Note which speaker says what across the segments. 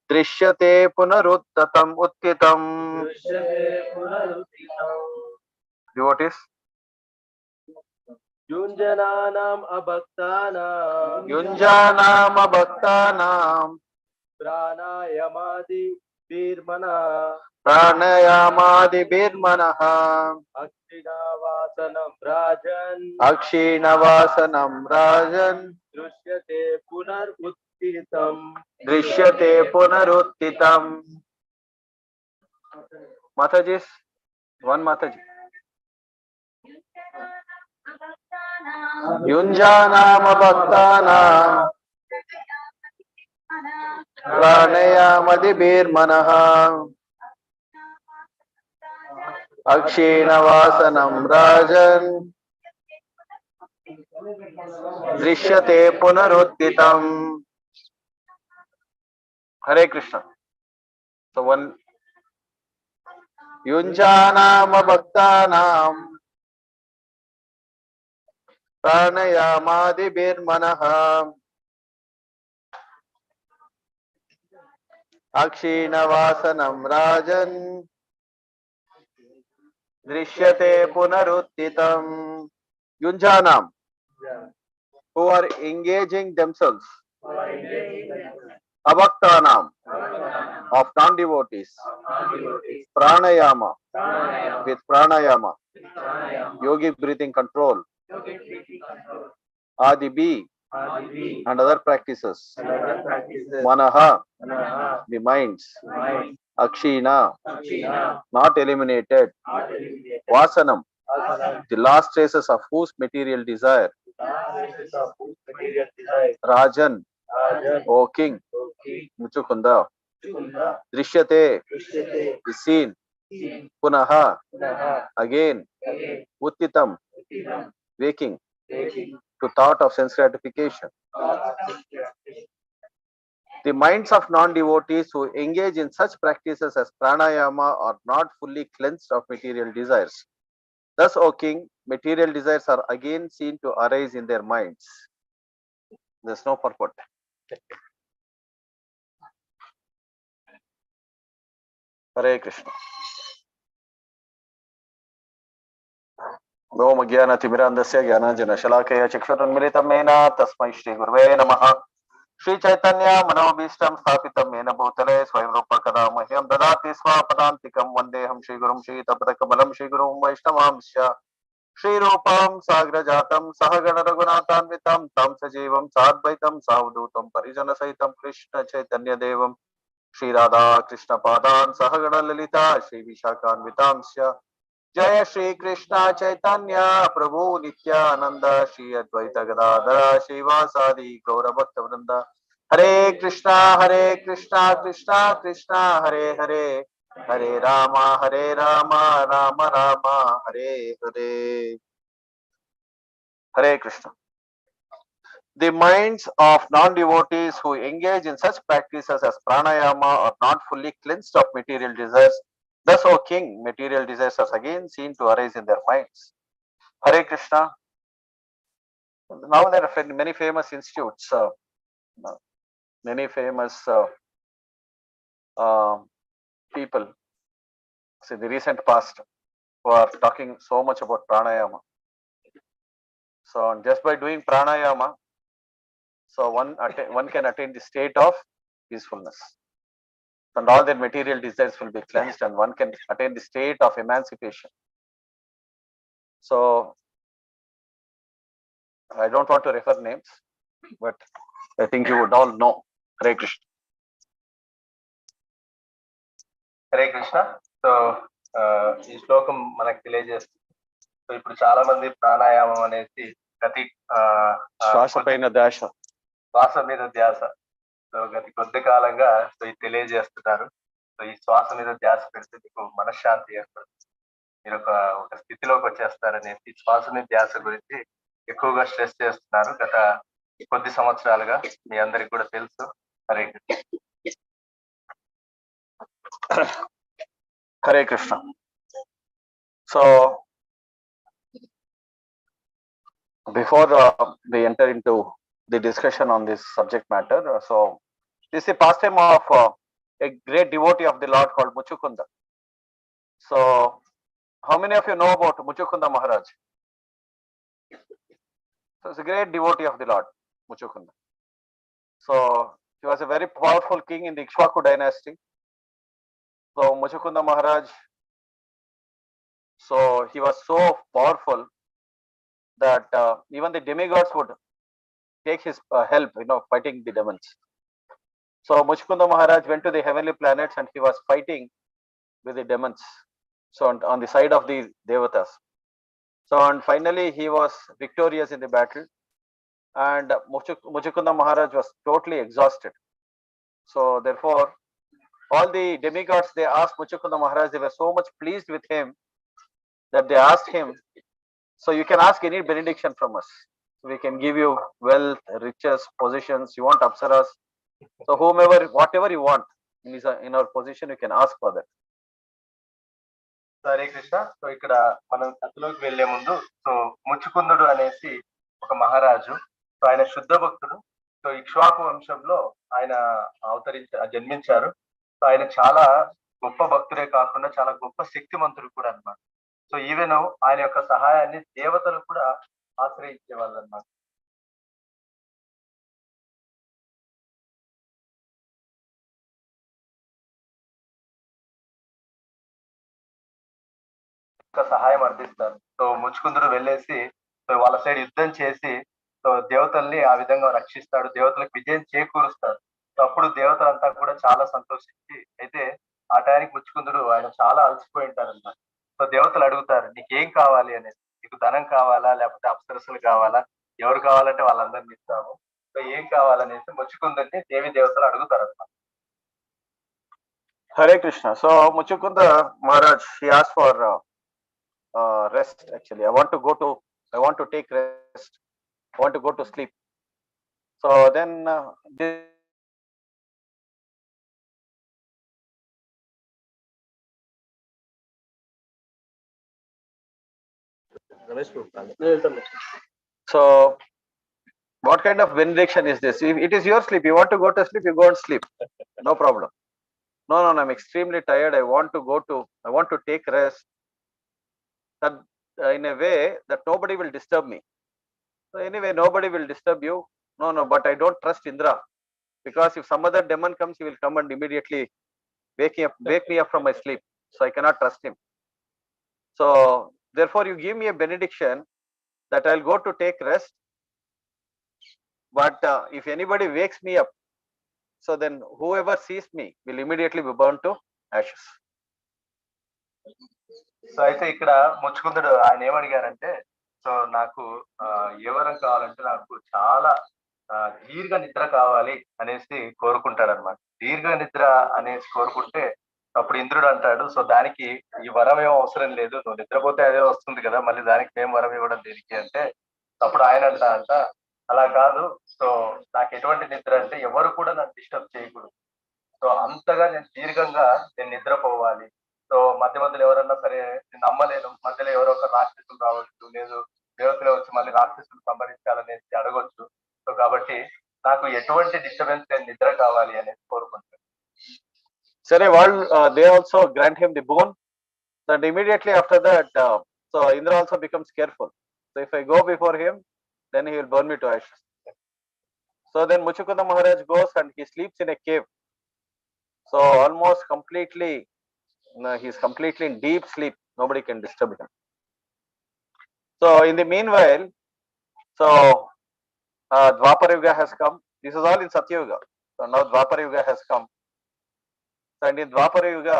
Speaker 1: दृश्यते पुनरुत्थितम् उत्थितम्. Devotees.
Speaker 2: Yunjananam abhaktanam.
Speaker 1: Yunjanam abhaktanam.
Speaker 2: Pranayamadi birmana.
Speaker 1: Pranayamadi birmanaha.
Speaker 2: Akshinavasanam rajan.
Speaker 1: Akshinavasanam rajan.
Speaker 2: Drishyate punaruttitam.
Speaker 1: Drishyate punaruttitam. Mataji's one Mataji. Yunjanam abhaktanam. Pranayamadi birmanaha. Akshinavasanam rajan. Drishyate punaruttitam. Hare Krishna. So one Yunjanam abhaktanam. Pranayamadi birmanaha. Akshinavasanam rajan. Drishyate punaruttitam. Yunjanam, who are engaging themselves. Abhaktanam, of non-devotees. Pranayama, with pranayama. Yogic breathing control. Adi, and other practices. Manaha, the minds. Akshina, not eliminated. Vasanam, the last traces of whose material desire. Rajan, O king. Muchukunda. Drishyate, is seen. Punaha, again. Uttitam, waking to thought of sense gratification. The minds of non-devotees who engage in such practices as pranayama are not fully cleansed of material desires. Thus, O king, material desires are again seen to arise in their minds. There is no purport. Hare Krishna. Om Jnana Timirandasya Jnananjana Shalakaya Chakshurunmilitam Mena Tasmai Shri Gurave Namaha. Shri Chaitanya Manobhishtam Sthapitam Mena Bhutale Swayam Rupa Kada Mahyam Dadati Swapadantikam Vandeham Shri Gurum Shri Tapadakamalam Shri Gurum Vaishnavamsya Shri Rupam Sagra Jatam Sahagana Raghunathanvitam Tam Sajivam Sadvaitam Savdutam Parijana Saitam Krishna Chaitanya Devam Shri Radha Krishna Padan Sahagana Lalita Shri Vishakhanvitamsya Jaya Shri Krishna Chaitanya Prabhu Nityananda Shri Advaita Gadadhara Shivasadi Gaura Bhakta Vrinda Hare Krishna Krishna Krishna Hare Hare Hare Rama Rama Rama Hare Hare. Hare Krishna. The minds of non-devotees who engage in such practices as pranayama are not fully cleansed of material desires. Thus, O king, material desires are again seen to arise in their minds. Hare Krishna. Now there are many famous institutes, many famous people, in the recent past, who are talking so much about pranayama. So just by doing pranayama, so one can attain the state of peacefulness, and all their material desires will be cleansed, and one can attain the state of emancipation. So I don't want to refer names, but I think you would all know. Hare Krishna.
Speaker 2: Hare Krishna. So ఈ శ్లోకం మనకు తెలియజేస్తుంది. So ఇప్పుడు చాలా మంది ప్రాణాయామం అనేసి గతి
Speaker 1: శ్వాస పైన ధ్యాస,
Speaker 2: శ్వాస మీద ధ్యాస. సో గతి కొద్ది కాలంగా సో ఇది తెలియజేస్తున్నారు. సో ఈ శ్వాస మీద ధ్యాస పెడితే మీకు మనశ్శాంతి ఏర్పడుతుంది, మీరు ఒక స్థితిలోకి వచ్చేస్తారనేసి శ్వాస మీద ధ్యాస గురించి ఎక్కువగా స్ట్రెస్ చేస్తున్నారు గత కొద్ది సంవత్సరాలుగా. మీ అందరికి కూడా తెలుసు. Hare Krishna.
Speaker 1: Hare Krishna. So before we enter into the discussion on this subject matter. So this is a pastime of a great devotee of the Lord called Muchukunda. So how many of you know about Muchukunda Maharaj? So he's a great devotee of the Lord, Muchukunda. So he was a very powerful king in the Ikshvaku dynasty. So Muchukunda Maharaj, so he was so powerful that even the demigods would take his help, fighting the demons. So Muchukunda Maharaj went to the heavenly planets and he was fighting with the demons. So on the side of the Devatas. So and finally he was victorious in the battle, and Muchukunda Maharaj was totally exhausted. So therefore, all the demigods, they asked Muchukunda Maharaj, they were so much pleased with him that they asked him, so you can ask any benediction from us. We can give you wealth, riches, positions. You want apsaras. So whomever, whatever you want in our position, you can ask for that.
Speaker 2: Hare Krishna. So ఇక్కడ మనం కథలోకి వెళ్లే ముందు, so ముచ్చుకుందుడు అనేసి ఒక మహారాజు. So ఆయన శుద్ధ భక్తుడు. సో ఇక్ష్వాకు వంశంలో ఆయన జన్మించారు. సో ఆయన చాలా గొప్ప భక్తుడే కాకుండా చాలా గొప్ప శక్తిమంతుడు కూడా అన్నమాట. సో ఈవెన్ ఆయన యొక్క సహాయాన్ని దేవతలు కూడా ఆశ్రయించే వాళ్ళు అన్నమాట. సహాయం అందిస్తారు. సో ముచ్చుకుందుడు వెళ్ళేసి సో వాళ్ళ సైడ్ యుద్ధం చేసి సో దేవతల్ని ఆ విధంగా రక్షిస్తాడు, దేవతలకు విజయం చేకూరుస్తాడు. సో అప్పుడు దేవతలంతా కూడా చాలా సంతోషించి, అయితే ఆ టైంకి ముచ్చుకుందుడు ఆయన చాలా అలసిపోయి ఉంటారన్నమాట. సో దేవతలు అడుగుతారు, నీకేం కావాలి అనేది, నీకు ధనం కావాలా లేకపోతే అప్సరసలు కావాలా, ఎవరు కావాలంటే వాళ్ళందరినీ ఇస్తాము, సో ఏం కావాలనేసి ముచ్చుకుందుని దేవి దేవతలు అడుగుతారు అన్నమాట.
Speaker 1: Hare Krishna. So Muchukunda Maharaj, he asked for rest. Actually, I want to take rest. I want to go to sleep. So then so what kind of benediction is this? If it is your sleep, you want to go to sleep, you go and sleep. No problem. No, I'm extremely tired. I want to take rest. That in a way that nobody will disturb me. So anyway, nobody will disturb you. No, but I don't trust Indra, because if some other demon comes, he will come and immediately wake me up from my sleep. So I cannot trust him. So therefore, you give me a benediction that I'll go to take rest. But if anybody wakes me up, so then whoever sees me will immediately be burned to ashes.
Speaker 2: So అయితే ఇక్కడ ముచ్చుకుందుడు ఆయన ఏమడిగారంటే, so నాకు ఎవరం కావాలంటే నాకు చాలా దీర్ఘ నిద్ర కావాలి అనేసి కోరుకుంటాడనమాట. దీర్ఘ నిద్ర అనేసి కోరుకుంటే అప్పుడు ఇంద్రుడు అంటాడు, సో దానికి ఈ వరం ఏమో అవసరం లేదు, నువ్వు నిద్రపోతే అదే వస్తుంది కదా, మళ్ళీ దానికి మేము వరం ఇవ్వడం దేనికి అంటే, అప్పుడు ఆయన అంట అలా కాదు, సో నాకు ఎటువంటి నిద్ర అంటే ఎవరు కూడా నన్ను డిస్టర్బ్ చేయకూడదు, సో అంతగా నేను దీర్ఘంగా నేను నిద్రపోవాలి. సో మధ్య మధ్యలో ఎవరన్నా సరే నేను నమ్మలేను, మధ్యలో ఎవరో ఒక రాక్షసులు రావచ్చు, లేదు దేవతలు వచ్చి మళ్ళీ రాక్షసులు సంహరించాలనేసి అడగొచ్చు. సో కాబట్టి నాకు ఎటువంటి డిస్టర్బెన్స్ లేని నిద్ర కావాలి అనేది కోరుకుంటాను.
Speaker 1: సరే, వాళ్ళు they also grant him the boon, and immediately after that so Indra also becomes careful. So if I go before him, then he will burn me to ashes. So then Muchukunda Maharaj goes and he sleeps in a cave. So almost completely he is completely in deep sleep. Nobody can disturb him. So in the meanwhile, so Dwapara Yuga has come. This is all in Satya Yuga. So now Dwapara Yuga has come. And in Dwapara Yuga,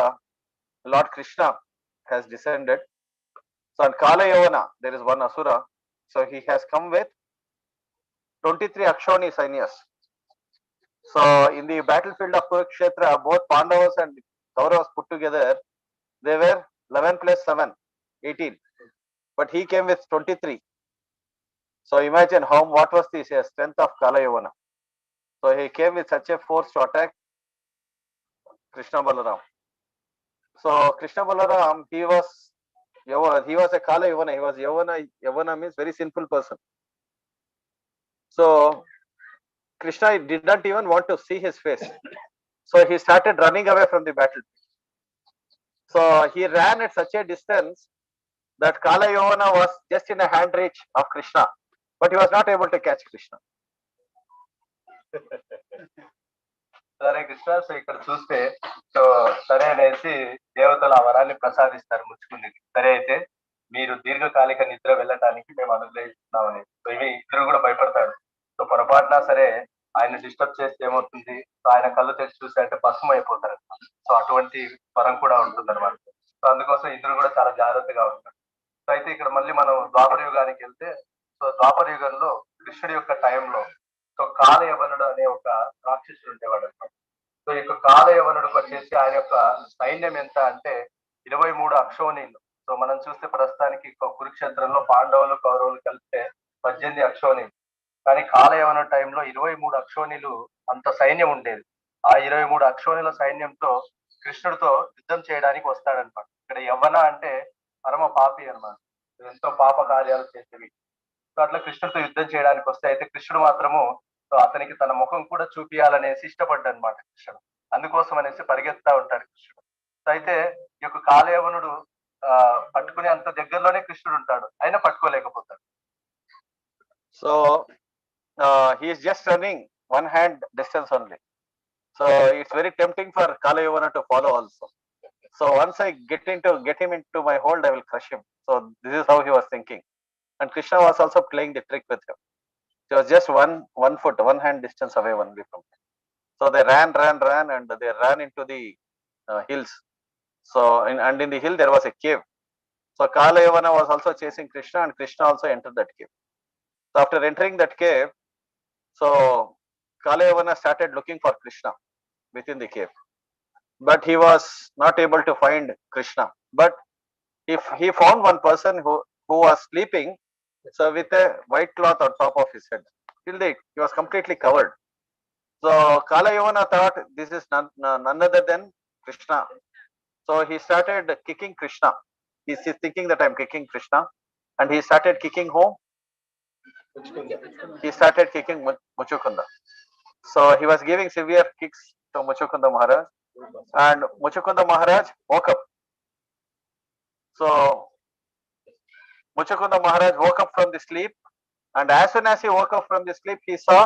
Speaker 1: Lord Krishna has descended. So in Kala Yavana, there is one Asura. So he has come with 23 Akshoni Sainyas. So in the battlefield of Kurukshetra, both Pandavas and Kauravas put together, they were 11 plus 7, 18. But he came with 23. So imagine what was the strength of Kala Yavana. So he came with such a force to attack Krishna Balaram. So Krishna Balaram, he was a Kala Yavana. He was Yavana means very sinful person. So Krishna did not even want to see his face. So he started running away from the battle. So he ran at such a distance that Kala Yavana was just in a hand reach of Krishna, but he was not able to catch Krishna.
Speaker 2: సరే Krishna, so ఇక్కడ చూస్తే so సరే అనేసి దేవతలు ఆ వరాన్ని ప్రసాదిస్తారు ముచ్చుకుందికి. సరే అయితే మీరు దీర్ఘకాలిక నిద్ర వెళ్ళటానికి మేము అనుగ్రహిస్తున్నామని. సో ఇవి ఇద్దరు కూడా భయపడతారు. సో పొరపాటున సరే ఆయన డిస్టర్బ్ చేస్తే ఏమవుతుంది, సో ఆయన కళ్ళు తెరిచి చూస్తే అంటే భస్మం అయిపోతారు. సో అటువంటి వరం కూడా ఉంటుంది అనమాట. సో అందుకోసం ఇద్దరు కూడా చాలా జాగ్రత్తగా ఉంటారు. సో అయితే ఇక్కడ మళ్ళీ మనం ద్వాపర యుగానికి వెళ్తే, సో ద్వాపర యుగంలో కృష్ణుడి యొక్క టైంలో సో కాలయవనుడు అనే ఒక రాక్షసుడు ఉండేవాడు అనమాట. సో ఈ యొక్క కాలయవనుడికి వచ్చేసి ఆయన యొక్క సైన్యం ఎంత అంటే 23 అక్షోణీలు. సో మనం చూస్తే ప్రస్తుతానికి కురుక్షేత్రంలో పాండవులు కౌరవులు కలిపితే 18 అక్షోణీలు. కానీ కాలయవన టైంలో 23 అక్షోణీలు అంత సైన్యం ఉండేది. ఆ 23 అక్షోణీల సైన్యంతో కృష్ణుడితో యుద్ధం చేయడానికి వస్తాడనమాట. ఇక్కడ యవ్వన అంటే పరమ పాపి అనమాట, ఎంతో పాప కార్యాలు చేసేవి. సో అట్లా కృష్ణుడితో యుద్ధం చేయడానికి వస్తే, అయితే కృష్ణుడు మాత్రము సో అతనికి తన ముఖం కూడా చూపియాలనేసి ఇష్టపడ్డానమాట కృష్ణుడు. అందుకోసం అనేసి పరిగెత్తా ఉంటాడు కృష్ణుడు. సో అయితే ఈ యొక్క కాలయవనుడు పట్టుకునే అంత దగ్గరలోనే కృష్ణుడు ఉంటాడు, అయినా పట్టుకోలేకపోతాడు.
Speaker 1: So he is just running one hand distance only. So it's very tempting for Kalayavana to follow also. So once I get him into my hold, I will crush him. So this is how he was thinking. And Krishna was also playing the trick with him. He was just one foot, one hand distance away only from him. So they ran, and they ran into the hills. So and in the hill there was a cave. So Kalayavana was also chasing Krishna, and Krishna also entered that cave. So after entering that cave, so Kalayavana started looking for Krishna within the cave, but he was not able to find Krishna. But if he found one person who was sleeping, so with a white cloth on top of his head, till he was completely covered. So Kalayavana thought this is none other than Krishna. So he started kicking Krishna. He is thinking that I am kicking Krishna, and he started kicking whom? He started kicking Muchukunda. So he was giving severe kicks to Muchukunda Maharaj, and Muchukunda Maharaj woke up. So Muchukunda Maharaj woke up from the sleep, and as soon as he woke up from the sleep, he saw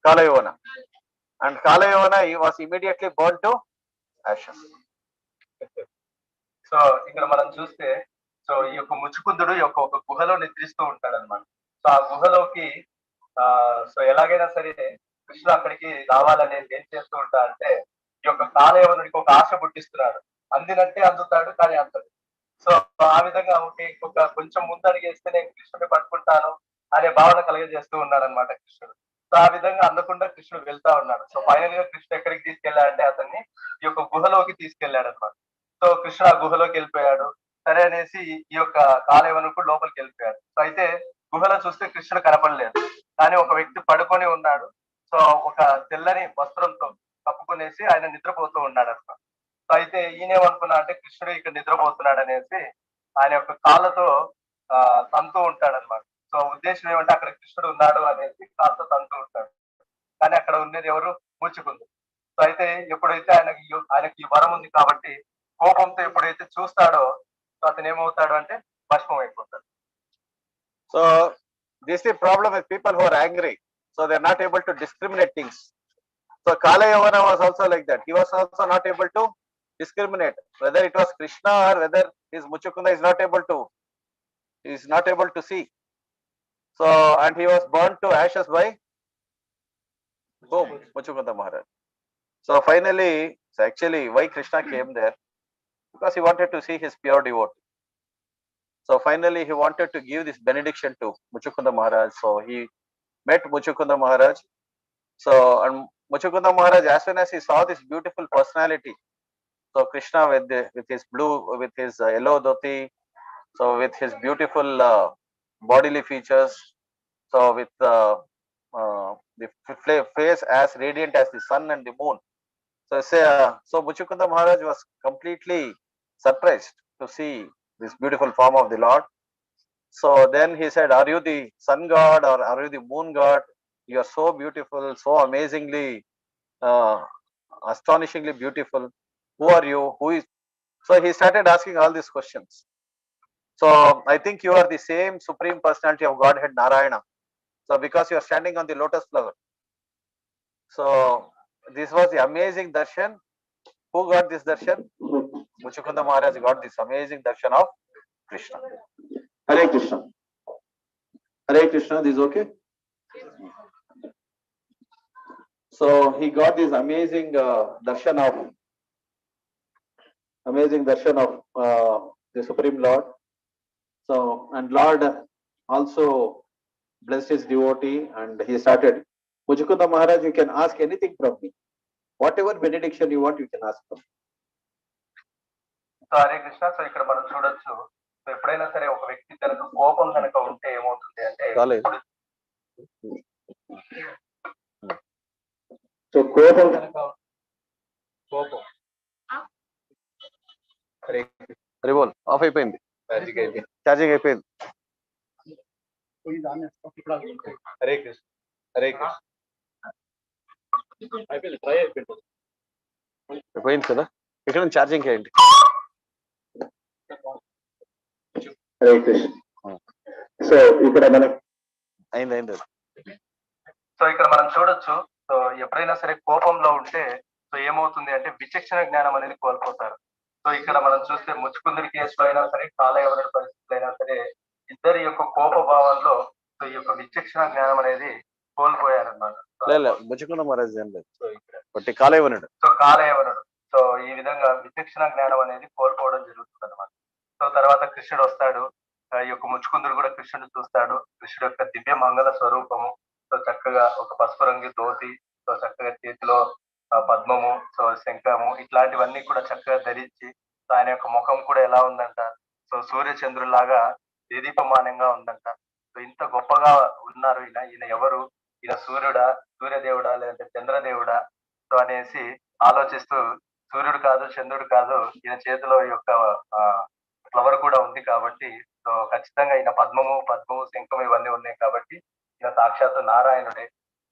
Speaker 1: Kalayavana, and Kalayavana he was immediately burned to ashes.
Speaker 2: So ఇక్కడ మనం చూస్తే, so ఈ యొక్క ముచ్చుకుందుడు యొక్క ఒక గుహలో నిద్రిస్తూ ఉంటాడు అనమాట. సో ఆ గుహలోకి సో ఎలాగైనా సరే కృష్ణ అక్కడికి రావాలనేది ఏం చేస్తూ ఉంటా అంటే, ఈ యొక్క కాలయవనుడికి ఒక ఆశ పుట్టిస్తున్నాడు. అందినట్టే అందుతాడు, కానీ అందడు. సో ఆ విధంగా ఒక కొంచెం ముందు అడిగేస్తే నేను కృష్ణుడిని పట్టుకుంటాను అనే భావన కలిగజేస్తూ ఉన్నాడు అనమాట కృష్ణుడు. సో ఆ విధంగా అందకుండా కృష్ణుడు వెళ్తా ఉన్నాడు. సో ఫైనల్ గా కృష్ణుడు ఎక్కడికి తీసుకెళ్లాడంటే అతన్ని ఈ యొక్క గుహలోకి తీసుకెళ్లాడు అనమాట. సో కృష్ణ ఆ గుహలోకి వెళ్ళిపోయాడు. సరే అనేసి ఈ యొక్క కాలయవనుడు కూడా లోపలికి వెళ్ళిపోయాడు. సో అయితే గుహలో చూస్తే కృష్ణుడు కనపడలేదు, కానీ ఒక వ్యక్తి పడుకొని ఉన్నాడు. సో ఒక తెల్లని వస్త్రంతో కప్పుకునేసి ఆయన నిద్రపోతూ ఉన్నాడు అనమాట. సో అయితే ఈయనేమనుకున్నా అంటే కృష్ణుడు ఇక్కడ నిద్రపోతున్నాడు అనేసి ఆయన యొక్క కాళ్ళతో తంతూ ఉంటాడు అనమాట. సో ఉద్దేశం ఏమంటే అక్కడ కృష్ణుడు ఉన్నాడు అనేసి కాళ్ళతో తంతూ ఉంటాడు, కానీ అక్కడ ఉండేది ఎవరు? ముచ్చుకుంది. సో అయితే ఎప్పుడైతే ఆయనకి ఈ వరం ఉంది కాబట్టి కోపంతో ఎప్పుడైతే చూస్తాడో, సో అతను ఏమవుతాడు అంటే భస్మం అయిపోతాడు.
Speaker 1: So this is the problem with people who are angry. So they are not able to discriminate things. So Kalayavana was also like that. He was also not able to discriminate whether it was Krishna or whether his Muchukunda is not able to see. So and he was burnt to ashes by whom? Muchukunda Maharaj. So finally, so actually why Krishna came there? Because he wanted to see his pure devotee. So finally he wanted to give this benediction to Muchukunda Maharaj. So he met Muchukunda Maharaj. So and Muchukunda Maharaj, as soon as he saw this beautiful personality, so Krishna with his yellow dhoti, so with his beautiful bodily features, so with the face as radiant as the sun and the moon. So Muchukunda Maharaj was completely surprised to see this beautiful form of the Lord. So then he said, "Are you the sun god or are you the moon god?" You are so beautiful, so amazingly, astonishingly beautiful. Who are you? Who is? So he started asking all these questions. So I think you are the same Supreme Personality of Godhead, Narayana. So because you are standing on the lotus flower. So this was the amazing darshan. Who got this darshan? Muchukunda Maharaj got this amazing darshan of Krishna. Hare Krishna. Hare Krishna, this is okay? So he got this amazing darshan of the Supreme Lord. So, and Lord also blessed his devotee and he started, Mujukunda Maharaj, you can ask anything from me. Whatever benediction you want, you can ask from me.
Speaker 2: So Hare Krishna. So ఇక్కడ మనం చూడొచ్చు, so ఎప్పుడైనా సరే ఒక వ్యక్తి కనుక కోపం కనుక ఉంటే ఏమవుతుంది అంటే,
Speaker 1: సో కోపం కనుక రివోల్ ఆఫ్ అయిపోయింది, ఛార్జింగ్ అయిపోయింది.
Speaker 2: హరే కృష్ణ. హరే కృష్ణ.
Speaker 1: పోయింది కదా, ఇక్కడ ఛార్జింగ్ చేయండి.
Speaker 2: హరే కృష్ణ. సో ఇక్కడ మనం
Speaker 1: అయింది.
Speaker 2: సో ఇక్కడ మనం చూడొచ్చు, సో ఎప్పుడైనా సరే కోపంలో ఉంటే సో ఏమవుతుంది అంటే విచక్షణ జ్ఞానం అనేది కోల్పోతారు. సో ఇక్కడ మనం చూస్తే ముచ్చుకుందరి కేసులో అయినా సరే, కాలయవనుడి పరిస్థితులు అయినా సరే, ఇద్దరి యొక్క కోప భావంలో సో ఈ యొక్క విచక్షణ జ్ఞానం అనేది కోల్పోయారన్నమాట.
Speaker 1: ముచ్చుకుంద మహారాజ్ ఏం లేదు, సో కాలయవనుడు.
Speaker 2: సో కాలయవనుడు సో ఈ విధంగా విచక్షణ జ్ఞానం అనేది కోల్పోవడం జరుగుతుంది అనమాట. సో తర్వాత కృష్ణుడు వస్తాడు, ఈ యొక్క ముచ్చుకుందుడు కూడా కృష్ణుడు చూస్తాడు. కృష్ణుడు యొక్క దివ్య మంగళ స్వరూపము, సో చక్కగా ఒక పసుపు రంగు ధోతి, సో చక్కగా చేతిలో పద్మము, సో శంఖము, ఇట్లాంటివన్నీ కూడా చక్కగా ధరించి, ఆయన యొక్క ముఖం కూడా ఎలా ఉందంట, సో సూర్యచంద్రులాగా దేదీపమానంగా ఉందంట. సో ఇంత గొప్పగా ఉన్నారు ఈయన ఎవరు, ఈయన సూర్యుడా, సూర్యదేవుడా, లేదంటే చంద్రదేవుడా, సో అనేసి ఆలోచిస్తూ, సూర్యుడు కాదు, చంద్రుడు కాదు, ఈయన చేతిలో యొక్క ఫ్లవర్ కూడా ఉంది కాబట్టి, సో ఖచ్చితంగా ఈయన పద్మము, శంఖం ఇవన్నీ ఉన్నాయి కాబట్టి ఈయన సాక్షాత్తు నారాయణుడే,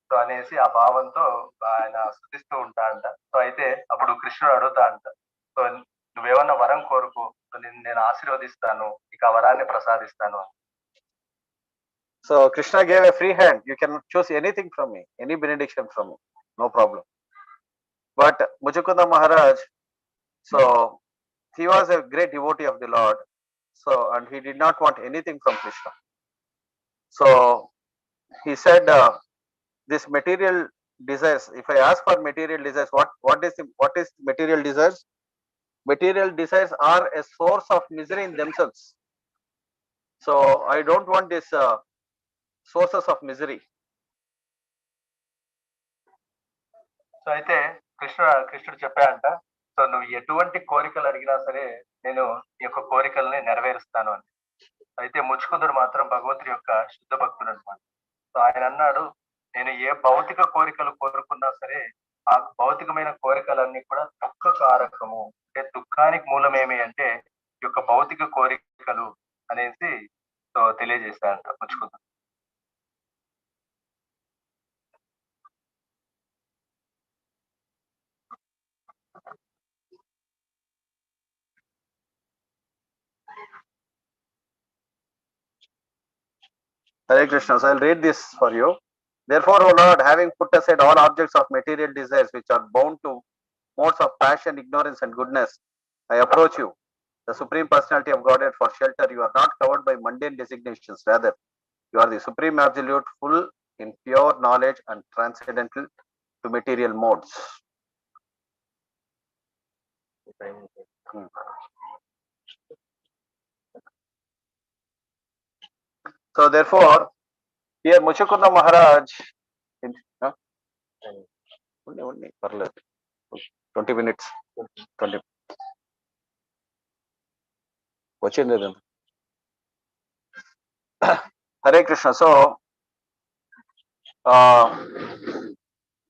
Speaker 2: సో అనేసి ఆ భావంతో ఆయన స్తుతిస్తూ ఉంటాడంట. సో అయితే అప్పుడు కృష్ణుడు అడుగుతా అంట, సో నువ్వేమన్నా వరం కోరుకో, నేను ఆశీర్వదిస్తాను, ఇక ఆ వరాన్ని ప్రసాదిస్తాను.
Speaker 1: So Krishna gave a free hand. You can choose anything from me, any benediction from me, no problem. But Muchukunda Maharaj, so he was a great devotee of the Lord, so and he did not want anything from Krishna. So he said, this material desires, if I ask for material desires, what is material desires? Material desires are a source of misery in themselves. So I don't want this sources of misery.
Speaker 2: So అయితే కృష్ణుడు చెప్పాడంట, so నువ్వు ఎటువంటి కోరికలు అడిగినా సరే నేను ఈ యొక్క కోరికల్ని నెరవేరుస్తాను అని. అయితే ముచ్చుకుందుడు మాత్రం భగవంతుడి యొక్క శుద్ధ భక్తుడు అనమాట. సో ఆయన అన్నాడు, నేను ఏ భౌతిక కోరికలు కోరుకున్నా సరే ఆ భౌతికమైన కోరికలన్నీ కూడా దుఃఖ కారకము, అంటే దుఃఖానికి మూలం ఏమి అంటే ఈ యొక్క భౌతిక కోరికలు అనేసి so తెలియజేశాడంట ముచ్చుకుందుడు.
Speaker 1: Hare Krishna. So I'll read this for you. Therefore, O Lord, having put aside all objects of material desires which are bound to modes of passion, ignorance, and goodness, I approach you, the Supreme Personality of Godhead, for shelter. You are not covered by mundane designations. Rather, you are the Supreme Absolute, full in pure knowledge and transcendental to material modes. So therefore, here Muchukunda Maharaj, 20 minutes, 20. Hare Krishna. So,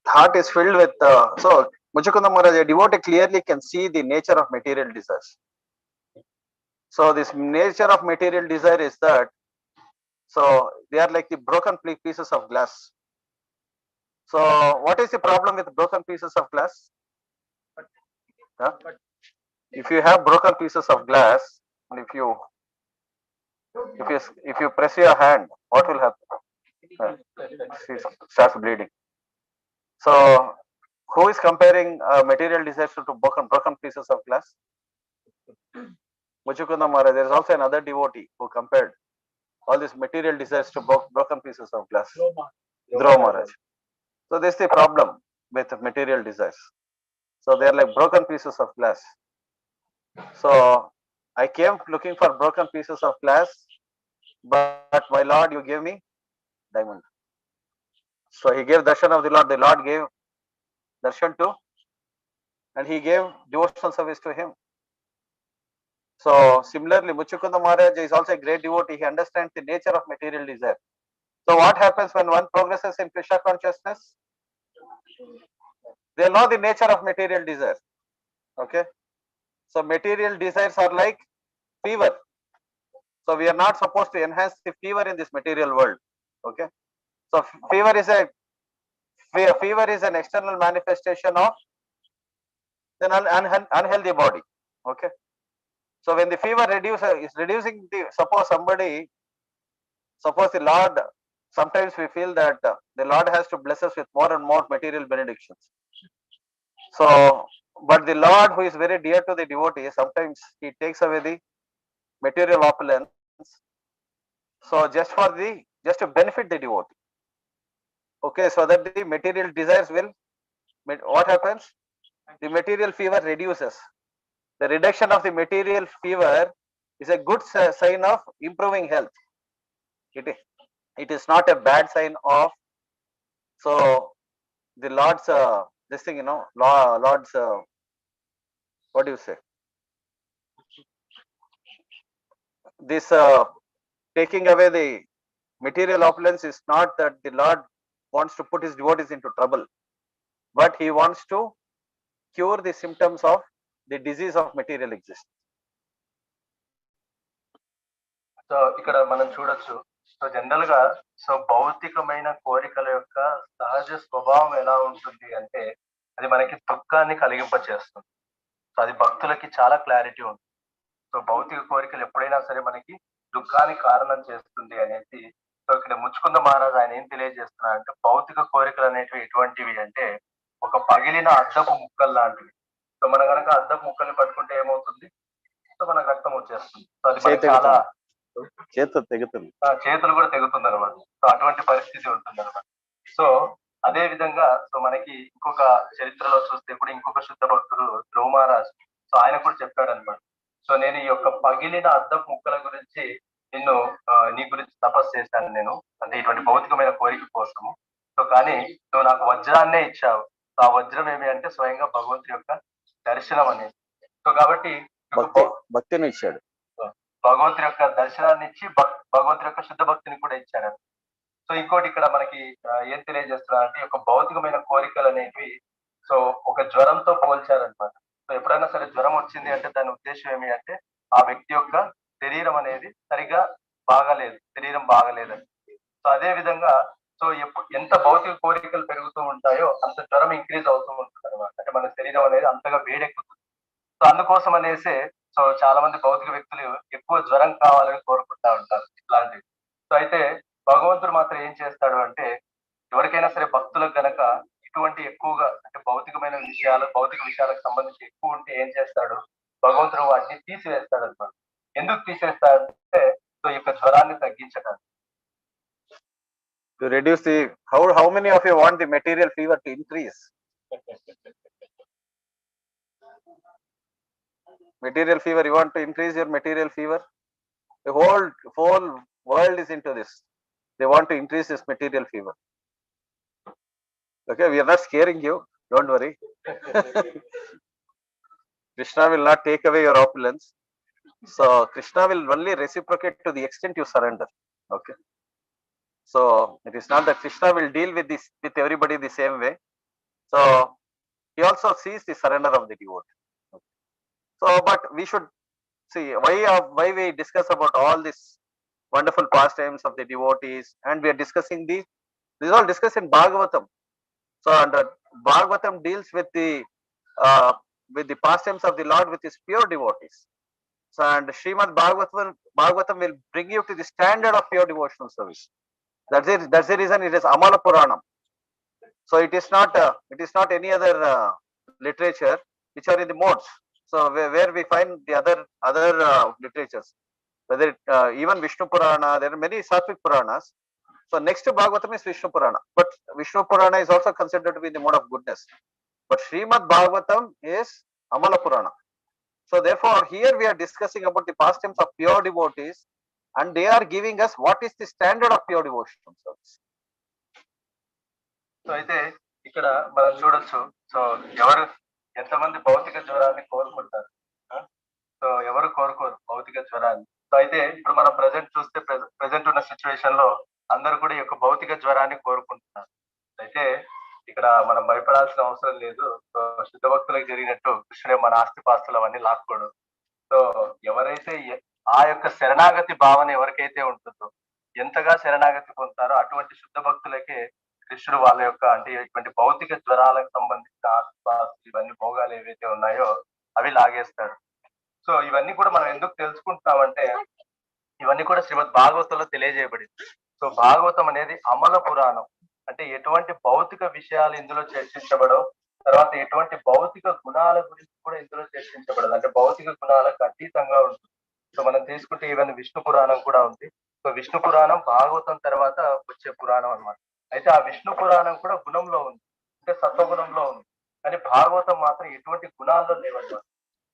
Speaker 1: heart is filled with, so Muchukunda Maharaj, a devotee clearly can see the nature of material desires. So this nature of material desire is that, so they are like the broken pieces of glass. So what is the problem with broken pieces of glass? Huh? If you have broken pieces of glass, and if you press your hand, what will happen? It starts bleeding. So who is comparing material disaster to broken pieces of glass? Muchukunda Maharaj. There is also another devotee who compared all these material desires to broken pieces of glass. Dhruva Maharaj. So this is the problem with material desires. So they are like broken pieces of glass. So I came looking for broken pieces of glass, but my Lord, you gave me diamond. So he gave darshan of the Lord. The Lord gave darshan to, and he gave devotional service to him. So similarly, Muchukunda Maharaj is also a great devotee. He understands the nature of material desire. So what happens when one progresses in Krishna consciousness? They know the nature of material desire. Okay. So material desires are like fever. So we are not supposed to enhance the fever in this material world. Okay. So fever is an external manifestation of an unhealthy body. Okay. So when the fever is reducing suppose the Lord, sometimes we feel that the Lord has to bless us with more and more material benedictions. So, but the Lord, who is very dear to the devotee, sometimes he takes away the material opulence. So just to benefit the devotee. Okay, so that the material desires will, what happens? The material fever reduces. The reduction of the material fever is a good sign of improving health. It is not a bad sign of, so the Lord's this thing, Lord's what do you say? This taking away the material opulence is not that the Lord wants to put his devotees into trouble, but he wants to cure the symptoms of the disease of material existence.
Speaker 2: So ఇక్కడ మనం చూడొచ్చు. So general గా so భౌతికమైన కోరికల యొక్క సహజ స్వభావం ఎలా ఉంటుంది అంటే అది మనకి దుఃఖాన్ని కలిగింపచేస్తుంది. సో అది భక్తులకి చాలా క్లారిటీ ఉంది. సో భౌతిక కోరికలు ఎప్పుడైనా సరే మనకి దుఃఖానికి కారణం చేస్తుంది అనేసి. సో ఇక్కడ ముచ్చుకుంద మహారాజు ఆయన ఏం తెలియజేస్తున్నారు అంటే భౌతిక కోరికలు అనేటివి ఎటువంటివి అంటే ఒక పగిలిన అద్దపు ముక్కలు లాంటివి. సో మనం కనుక అద్దపు ముక్కల్ని పట్టుకుంటే ఏమవుతుంది? సో మనకు రక్తం వచ్చేస్తుంది. సో అది మనకి చాలా చేతులు కూడా తెగుతుంది అనమాట. సో అటువంటి పరిస్థితి ఉంటుంది అనమాట. సో అదే విధంగా సో మనకి ఇంకొక చరిత్రలో చూస్తే కూడా ఇంకొక శుద్ధ భక్తుడు ధ్రువ మహారాజ్, సో ఆయన కూడా చెప్పాడు అనమాట. సో నేను ఈ యొక్క పగిలిన అద్దపు ముక్కల గురించి నీ గురించి తపస్సు చేశాను నేను, అంటే ఇటువంటి భౌతికమైన కోరిక కోసము. సో కానీ నువ్వు నాకు వజ్రాన్నే ఇచ్చావు. ఆ వజ్రం ఏమి అంటే స్వయంగా భగవంతుడి యొక్క దర్శనం అనేది. సో కాబట్టి
Speaker 1: భక్తిని ఇచ్చాడు,
Speaker 2: భగవంతుడి యొక్క దర్శనాన్ని ఇచ్చి భగవంతుడి యొక్క శుద్ధ భక్తిని కూడా ఇచ్చాడు. సో ఇంకోటి ఇక్కడ మనకి ఏం తెలియజేస్తున్నారంటే ఈ యొక్క భౌతికమైన కోరికలు అనేవి సో ఒక జ్వరంతో పోల్చారనమాట. సో ఎప్పుడైనా సరే జ్వరం వచ్చింది అంటే దాని ఉద్దేశం ఏమి అంటే ఆ వ్యక్తి యొక్క శరీరం అనేది సరిగా బాగలేదు, శరీరం బాగలేదని. సో అదే విధంగా సో ఎంత భౌతిక కోరికలు పెరుగుతూ ఉంటాయో అంత జ్వరం ఇంక్రీజ్ అవుతూ ఉంటుంది అనమాట. అంటే మన శరీరం అనేది అంతగా వేడెక్కుతుంది. సో అందుకోసం అనేసి సో చాలా మంది భౌతిక వ్యక్తులు ఎక్కువ జ్వరం కావాలని కోరుకుంటా ఉంటారు ఇట్లాంటివి. సో అయితే భగవంతుడు మాత్రం ఏం చేస్తాడు అంటే ఎవరికైనా సరే భక్తులకు గనక ఇటువంటి ఎక్కువగా అంటే భౌతిక విషయాలకు సంబంధించి ఎక్కువ ఉంటే ఏం చేస్తాడు, భగవంతుడు వాటిని తీసివేస్తాడు అనమాట. ఎందుకు తీసేస్తాడంటే సో ఈ యొక్క జ్వరాన్ని తగ్గించడానికి.
Speaker 1: To reduce the how many of you want the material fever to increase? Material fever, you want to increase your material fever? The whole world is into this. They want to increase this material fever. Okay, we are not scaring you, don't worry. Krishna will not take away your opulence. So Krishna will only reciprocate to the extent you surrender. Okay. So it is not that Krishna will deal with everybody the same way. So he also sees the surrender of the devotee. Okay. So, but we should see why we discuss about all this wonderful pastimes of the devotees, and we are discussing this is all discussed in Bhagavatam. So and Bhagavatam deals with the pastimes of the Lord with his pure devotees. So and Srimad Bhagavatam will bring you to the standard of pure devotional service. That's it. That's the reason it is Amala Puranam. So it is not any other literature which are in the modes. So where we find the other literatures, whether even Vishnu Purana, there are many Sattvic Puranas. So next to Bhagavatam is Vishnu Purana, but Vishnu Purana is also considered to be in the mode of goodness. But Srimad Bhagavatam is Amala Purana. So therefore, here we are discussing about the pastimes of pure devotees, and they are giving us what is the standard of pure devotional service.
Speaker 2: So అయితే ఇక్కడ మనం చూడొచ్చు. So ఎవరు ఎంతమంది భౌతిక జ్వరాన్ని కోరుకుంటారు? So ఎవరు కోరుకోరు భౌతిక జ్వరాన్ని. సో అయితే ఇప్పుడు మనం ప్రజెంట్ చూస్తే ప్రజెంట్ ఉన్న సిచ్యువేషన్ లో అందరూ కూడా ఈ యొక్క భౌతిక జ్వరాన్ని కోరుకుంటున్నారు. అయితే ఇక్కడ మనం భయపడాల్సిన అవసరం లేదు. సో శుద్ధ భక్తులకు జరిగినట్టు కృష్ణుడే మన ఆస్తిపాస్తులు అవన్నీ లాక్కోడు. సో ఎవరైతే ఆ యొక్క శరణాగతి భావన ఎవరికైతే ఉంటుందో, ఎంతగా శరణాగతి పొందుతారో అటువంటి శుద్ధ భక్తులకే కృష్ణుడు వాళ్ళ యొక్క అంటే ఇటువంటి భౌతిక జ్వరాలకు సంబంధించిన ఆస్తిపాస్తులు ఇవన్నీ భోగాలు ఏవైతే ఉన్నాయో అవి లాగేస్తాడు. సో ఇవన్నీ కూడా మనం ఎందుకు తెలుసుకుంటున్నామంటే ఇవన్నీ కూడా శ్రీమద్ భాగవతంలో తెలియజేయబడింది. సో భాగవతం అనేది అమల పురాణం. అంటే ఎటువంటి భౌతిక విషయాలు ఇందులో చర్చించబడో, తర్వాత ఎటువంటి భౌతిక గుణాల గురించి కూడా ఇందులో చర్చించబడదు. అంటే భౌతిక గుణాలకు అతీతంగా ఉంటుంది. సో మనం తీసుకుంటే ఈవెన్ విష్ణు పురాణం కూడా ఉంది. సో విష్ణు పురాణం భాగవతం తర్వాత వచ్చే పురాణం అన్నమాట. అయితే ఆ విష్ణు పురాణం కూడా గుణంలో ఉంది, అంటే సత్వగుణంలో ఉంది. కానీ భాగవతం మాత్రం ఎటువంటి గుణాల్లో లేవన్నమాట.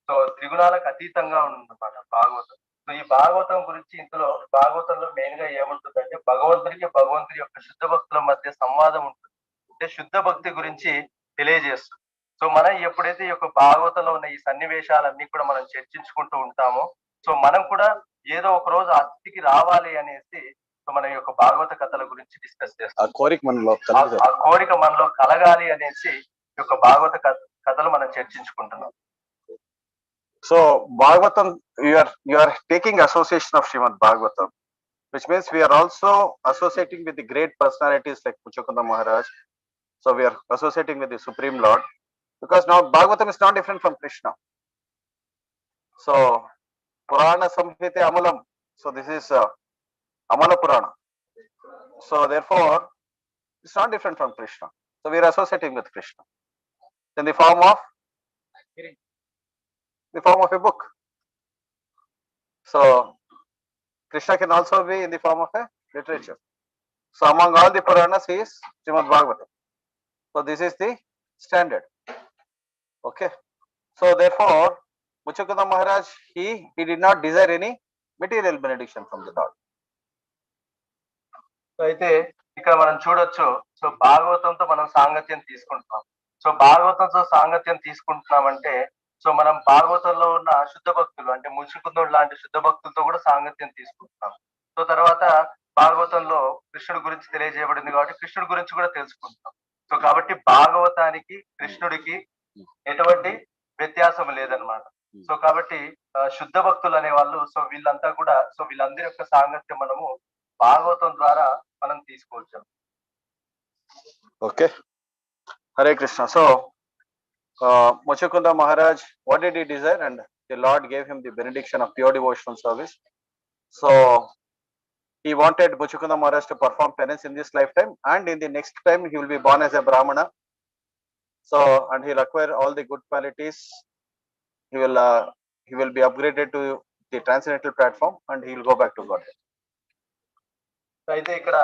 Speaker 2: సో త్రిగుణాలకు అతీతంగా ఉందన్నమాట భాగవతం. సో ఈ భాగవతం గురించి ఇందులో భాగవతంలో మెయిన్ గా ఏముంటుందంటే భగవంతుడి యొక్క శుద్ధ భక్తుల మధ్య సంవాదం ఉంటుంది. అంటే శుద్ధ భక్తి గురించి తెలియజేస్తుంది. సో మనం ఎప్పుడైతే ఈ యొక్క భాగవతంలో ఉన్న ఈ సన్నివేశాలన్నీ కూడా మనం చర్చించుకుంటూ ఉంటామో, సో మనం కూడా ఏదో ఒక రోజు ఆ స్థితికి రావాలి అనేసి సో మన యొక్క భాగవత కథల గురించి డిస్కస్ చేస్తాం. ఆ కోరిక మనలో కలగాలి అనేసి ఈ యొక్క భాగవత కథలు మనం చర్చించుకుంటున్నాం.
Speaker 1: So Bhagavatam, you are taking association of Srimad Bhagavatam, which means we are also associating with the great personalities like Muchukunda Maharaj. So we are associating with the Supreme Lord, because now Bhagavatam is not different from Krishna. So Purana Samhite Amalam. So this is Amala Purana. So therefore, it's not different from Krishna. So we are associating with Krishna in the form of a book. So Krishna can also be in the form of a literature. So among all the Puranas, he is Srimad Bhagavatam. So this is the standard. Okay. So therefore, Muchukunda Maharaj, he did not desire any material benediction from the Lord.
Speaker 2: So అయితే ఇక్కడ మనం చూడొచ్చు. So భాగవతంతో మనం సాంగత్యం తీసుకుంటున్నాం. So భాగవతంతో సాంగత్యం తీసుకుంటున్నామంటే so మనం భాగవతంలో ఉన్న శుద్ధ భక్తులు అంటే ముచుకుందుడు లాంటి శుద్ధ భక్తులతో కూడా సాంగత్యం తీసుకుంటున్నాం. సో తర్వాత భాగవతంలో కృష్ణుడి గురించి తెలియజేయబడింది కాబట్టి కృష్ణుడి గురించి కూడా తెలుసుకుంటాం. సో కాబట్టి భాగవతానికి కృష్ణుడికి ఎటువంటి వ్యత్యాసం లేదనమాట. సో కాబట్టి శుద్ధ భక్తులు అనే వాళ్ళు సో వీళ్ళంతా కూడా సో వీళ్ళందరి యొక్క సాంగత్యం మనము భాగవతం ద్వారా మనం తీసుకోవచ్చు.
Speaker 1: Okay, Hare Krishna. So Muchukunda Maharaj, what did he desire? And the Lord gave him the benediction of pure devotional service. So he wanted Muchukunda Maharaj to perform penance in this lifetime, and in the next time he will be born as a Brahmana. So and he'll acquire all the good qualities. He will be upgraded to the transcendental platform, and he will go back to God.
Speaker 2: అయితే ఇక్కడ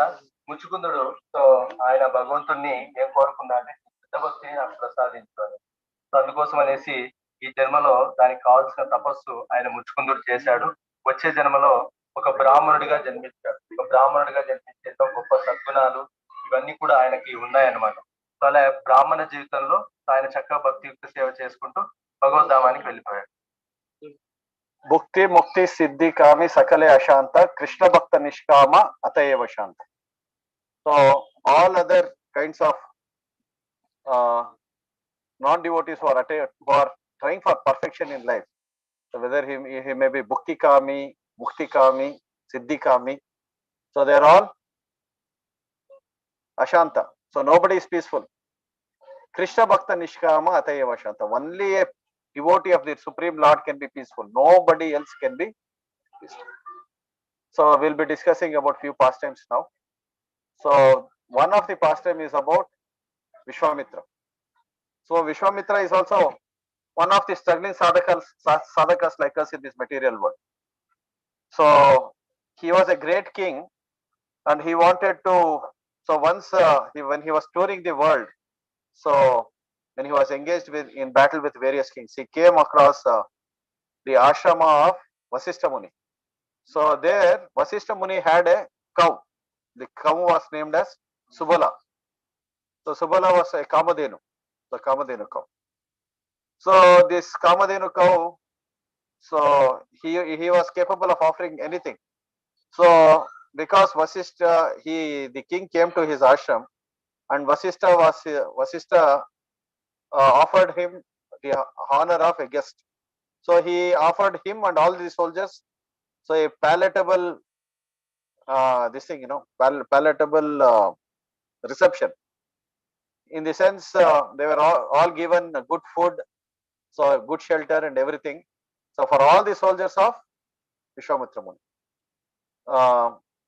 Speaker 2: ముచుకుందుడు so ఆయన భగవంతుణ్ణి ఏం కోరుకున్నా అంటే శుద్ధ భక్తిని నాకు ప్రసాదించాలి. సో అందుకోసం అనేసి ఈ జన్మలో దానికి కావాల్సిన తపస్సు ఆయన ముచుకుందుడు చేశాడు. వచ్చే జన్మలో ఒక బ్రాహ్మణుడిగా జన్మించాడు. ఒక బ్రాహ్మణుడిగా జన్మించే గొప్ప సద్గుణాలు ఇవన్నీ కూడా ఆయనకి ఉన్నాయన్నమాట. సో అలా బ్రాహ్మణ జీవితంలో ఆయన చక్కగా భక్తియుక్త సేవ చేసుకుంటూ భగవద్ధామానికి వెళ్ళిపోయాడు.
Speaker 1: భుక్తి ముక్తి సిద్ధి కామి సకలే అశాంత కృష్ణ భక్త నిష్కామ అతయేవ శాంత. So all other kinds of non-devotees who are trying for perfection in life, so whether he may be bhukti kami, mukti kami, siddhi kami, so they are all ashanta. So nobody is peaceful. Krishna Bhakta Nishkama Atayeva Shanta. Only a devotee of the Supreme Lord can be peaceful. Nobody else can be peaceful. So we'll be discussing about few pastimes now. So one of the pastime is about Vishwamitra. So Vishwamitra is also one of the struggling sadhakas like us in this material world. So he was a great king, and he wanted to. So once when he was touring the world, so when he was engaged in battle with various kings, he came across the ashrama of Vasishtha Muni. So there, Vasishtha Muni had a cow. The cow was named as Subala. So Subala was a Kamadhenu, the Kamadhenu cow. So this Kamadhenu cow, so he was capable of offering anything. So because Vasishtha, the king came to his ashram, and Vasishtha offered him the honor of a guest. So he offered him and all the soldiers so a palatable palatable reception. In the sense, they were all given good food, so good shelter and everything. So for all the soldiers of Vishwamitra Muni.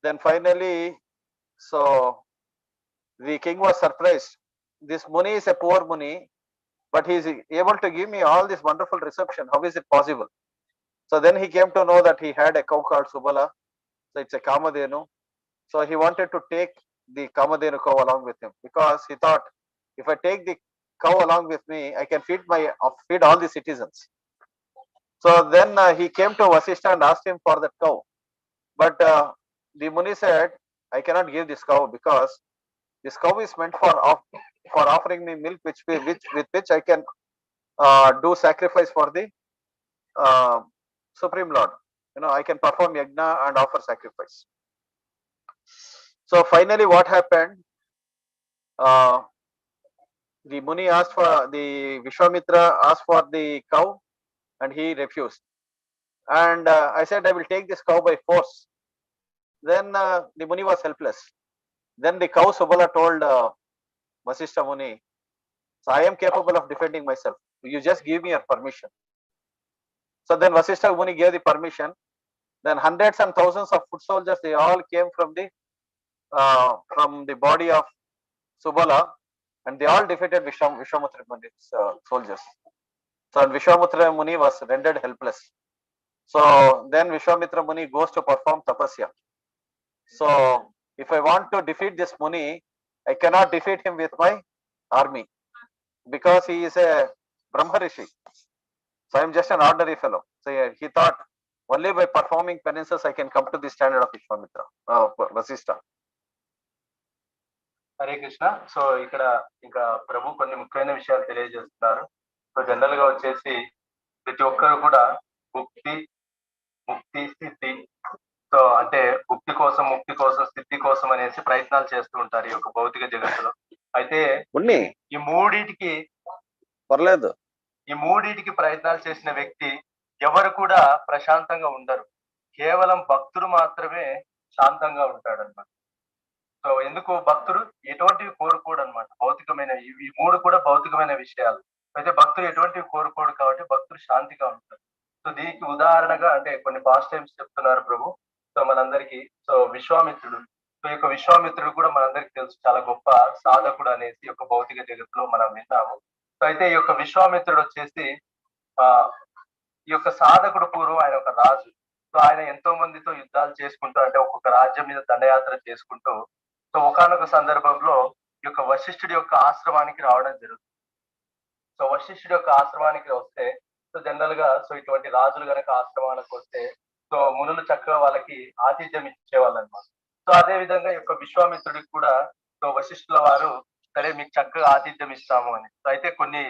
Speaker 1: Then finally, so the king was surprised. This Muni is a poor Muni, but he is able to give me all this wonderful reception. How is it possible? So then he came to know that he had a cow called Subala. So it's a Kamadhenu. So he wanted to take the Kamadhenu cow along with him, because he thought, if I take the cow along with me, I can feed all the citizens. So then he came to Vasishtha and asked him for that cow. But the Muni said, I cannot give this cow, because this cow is meant for offering me milk, with which I can do sacrifice for the Supreme Lord. I can perform yajna and offer sacrifice. So finally, what happened? The Muni asked for the Vishwamitra asked for the cow, and he refused. And I said, I will take this cow by force. Then the Muni was helpless. Then the cow Subala told Vasishtha Muni, so I am capable of defending myself. You just give me your permission. So then Vasishtha Muni gave the permission. Then hundreds and thousands of foot soldiers, they all came from the body of Subala, and they all defeated Vishwamitra Muni's soldiers. So Vishwamitra Muni was rendered helpless. So then Vishwamitra Muni goes to perform tapasya. So if I want to defeat this Muni, I cannot defeat him with my army, because he is a Brahma Rishi. So I am just an ordinary fellow. So he thought, only by performing penances I can come to the standard of Vishwamitra, Vasishtha.
Speaker 2: Hare Krishna. So ఇక్కడ ఇంకా ప్రభు కొన్ని ముఖ్యమైన విషయాలు తెలియజేస్తున్నారు. So general గా వచ్చేసి ప్రతి ఒక్కరు కూడా ముక్తి స్థితి, సో అంటే ముక్తి కోసం స్థితి కోసం అనేసి ప్రయత్నాలు చేస్తూ ఉంటారు ఈ యొక్క భౌతిక జగత్తులో. అయితే ఈ మూడిటికి ప్రయత్నాలు చేసిన వ్యక్తి ఎవరు కూడా ప్రశాంతంగా ఉండరు. కేవలం భక్తుడు మాత్రమే శాంతంగా ఉంటాడు అన్నమాట. సో ఎందుకు భక్తుడు ఎటువంటివి కోరుకోడు అనమాట. భౌతికమైన ఈ మూడు కూడా భౌతికమైన విషయాలు. అయితే భక్తుడు ఎటువంటివి కోరుకోడు, కాబట్టి భక్తుడు శాంతిగా ఉంటాడు. సో దీనికి ఉదాహరణగా అంటే కొన్ని పాస్ట్ టైమ్స్ చెప్తున్నారు ప్రభు. సో మనందరికీ సో విశ్వామిత్రుడు, సో ఈ యొక్క విశ్వామిత్రుడు కూడా మనందరికి తెలుసు, చాలా గొప్ప సాధకుడు అనేసి ఈ యొక్క భౌతిక జగత్తులో మనం విన్నాము. సో అయితే ఈ యొక్క విశ్వామిత్రుడు వచ్చేసి ఈ యొక్క సాధకుడు పూర్వం ఆయన ఒక రాజు. సో ఆయన ఎంతో మందితో యుద్ధాలు చేసుకుంటూ, అంటే ఒక్కొక్క రాజ్యం మీద దండయాత్ర చేసుకుంటూ, సో ఒకానొక సందర్భంలో ఈ యొక్క వశిష్ఠుడి యొక్క ఆశ్రమానికి రావడం జరుగుతుంది. సో వశిష్ఠుడి యొక్క ఆశ్రమానికి వస్తే, సో జనరల్ గా సో ఇటువంటి రాజులు గనక ఆశ్రమానికి వస్తే, సో మునులు చక్కగా వాళ్ళకి ఆతిథ్యం ఇచ్చేవాళ్ళు అనమాట. సో అదే విధంగా ఈ యొక్క విశ్వామిత్రుడికి కూడా సో వశిష్ఠుల వారు, సరే మీకు చక్కగా ఆతిథ్యం ఇస్తాము అని. సో అయితే కొన్ని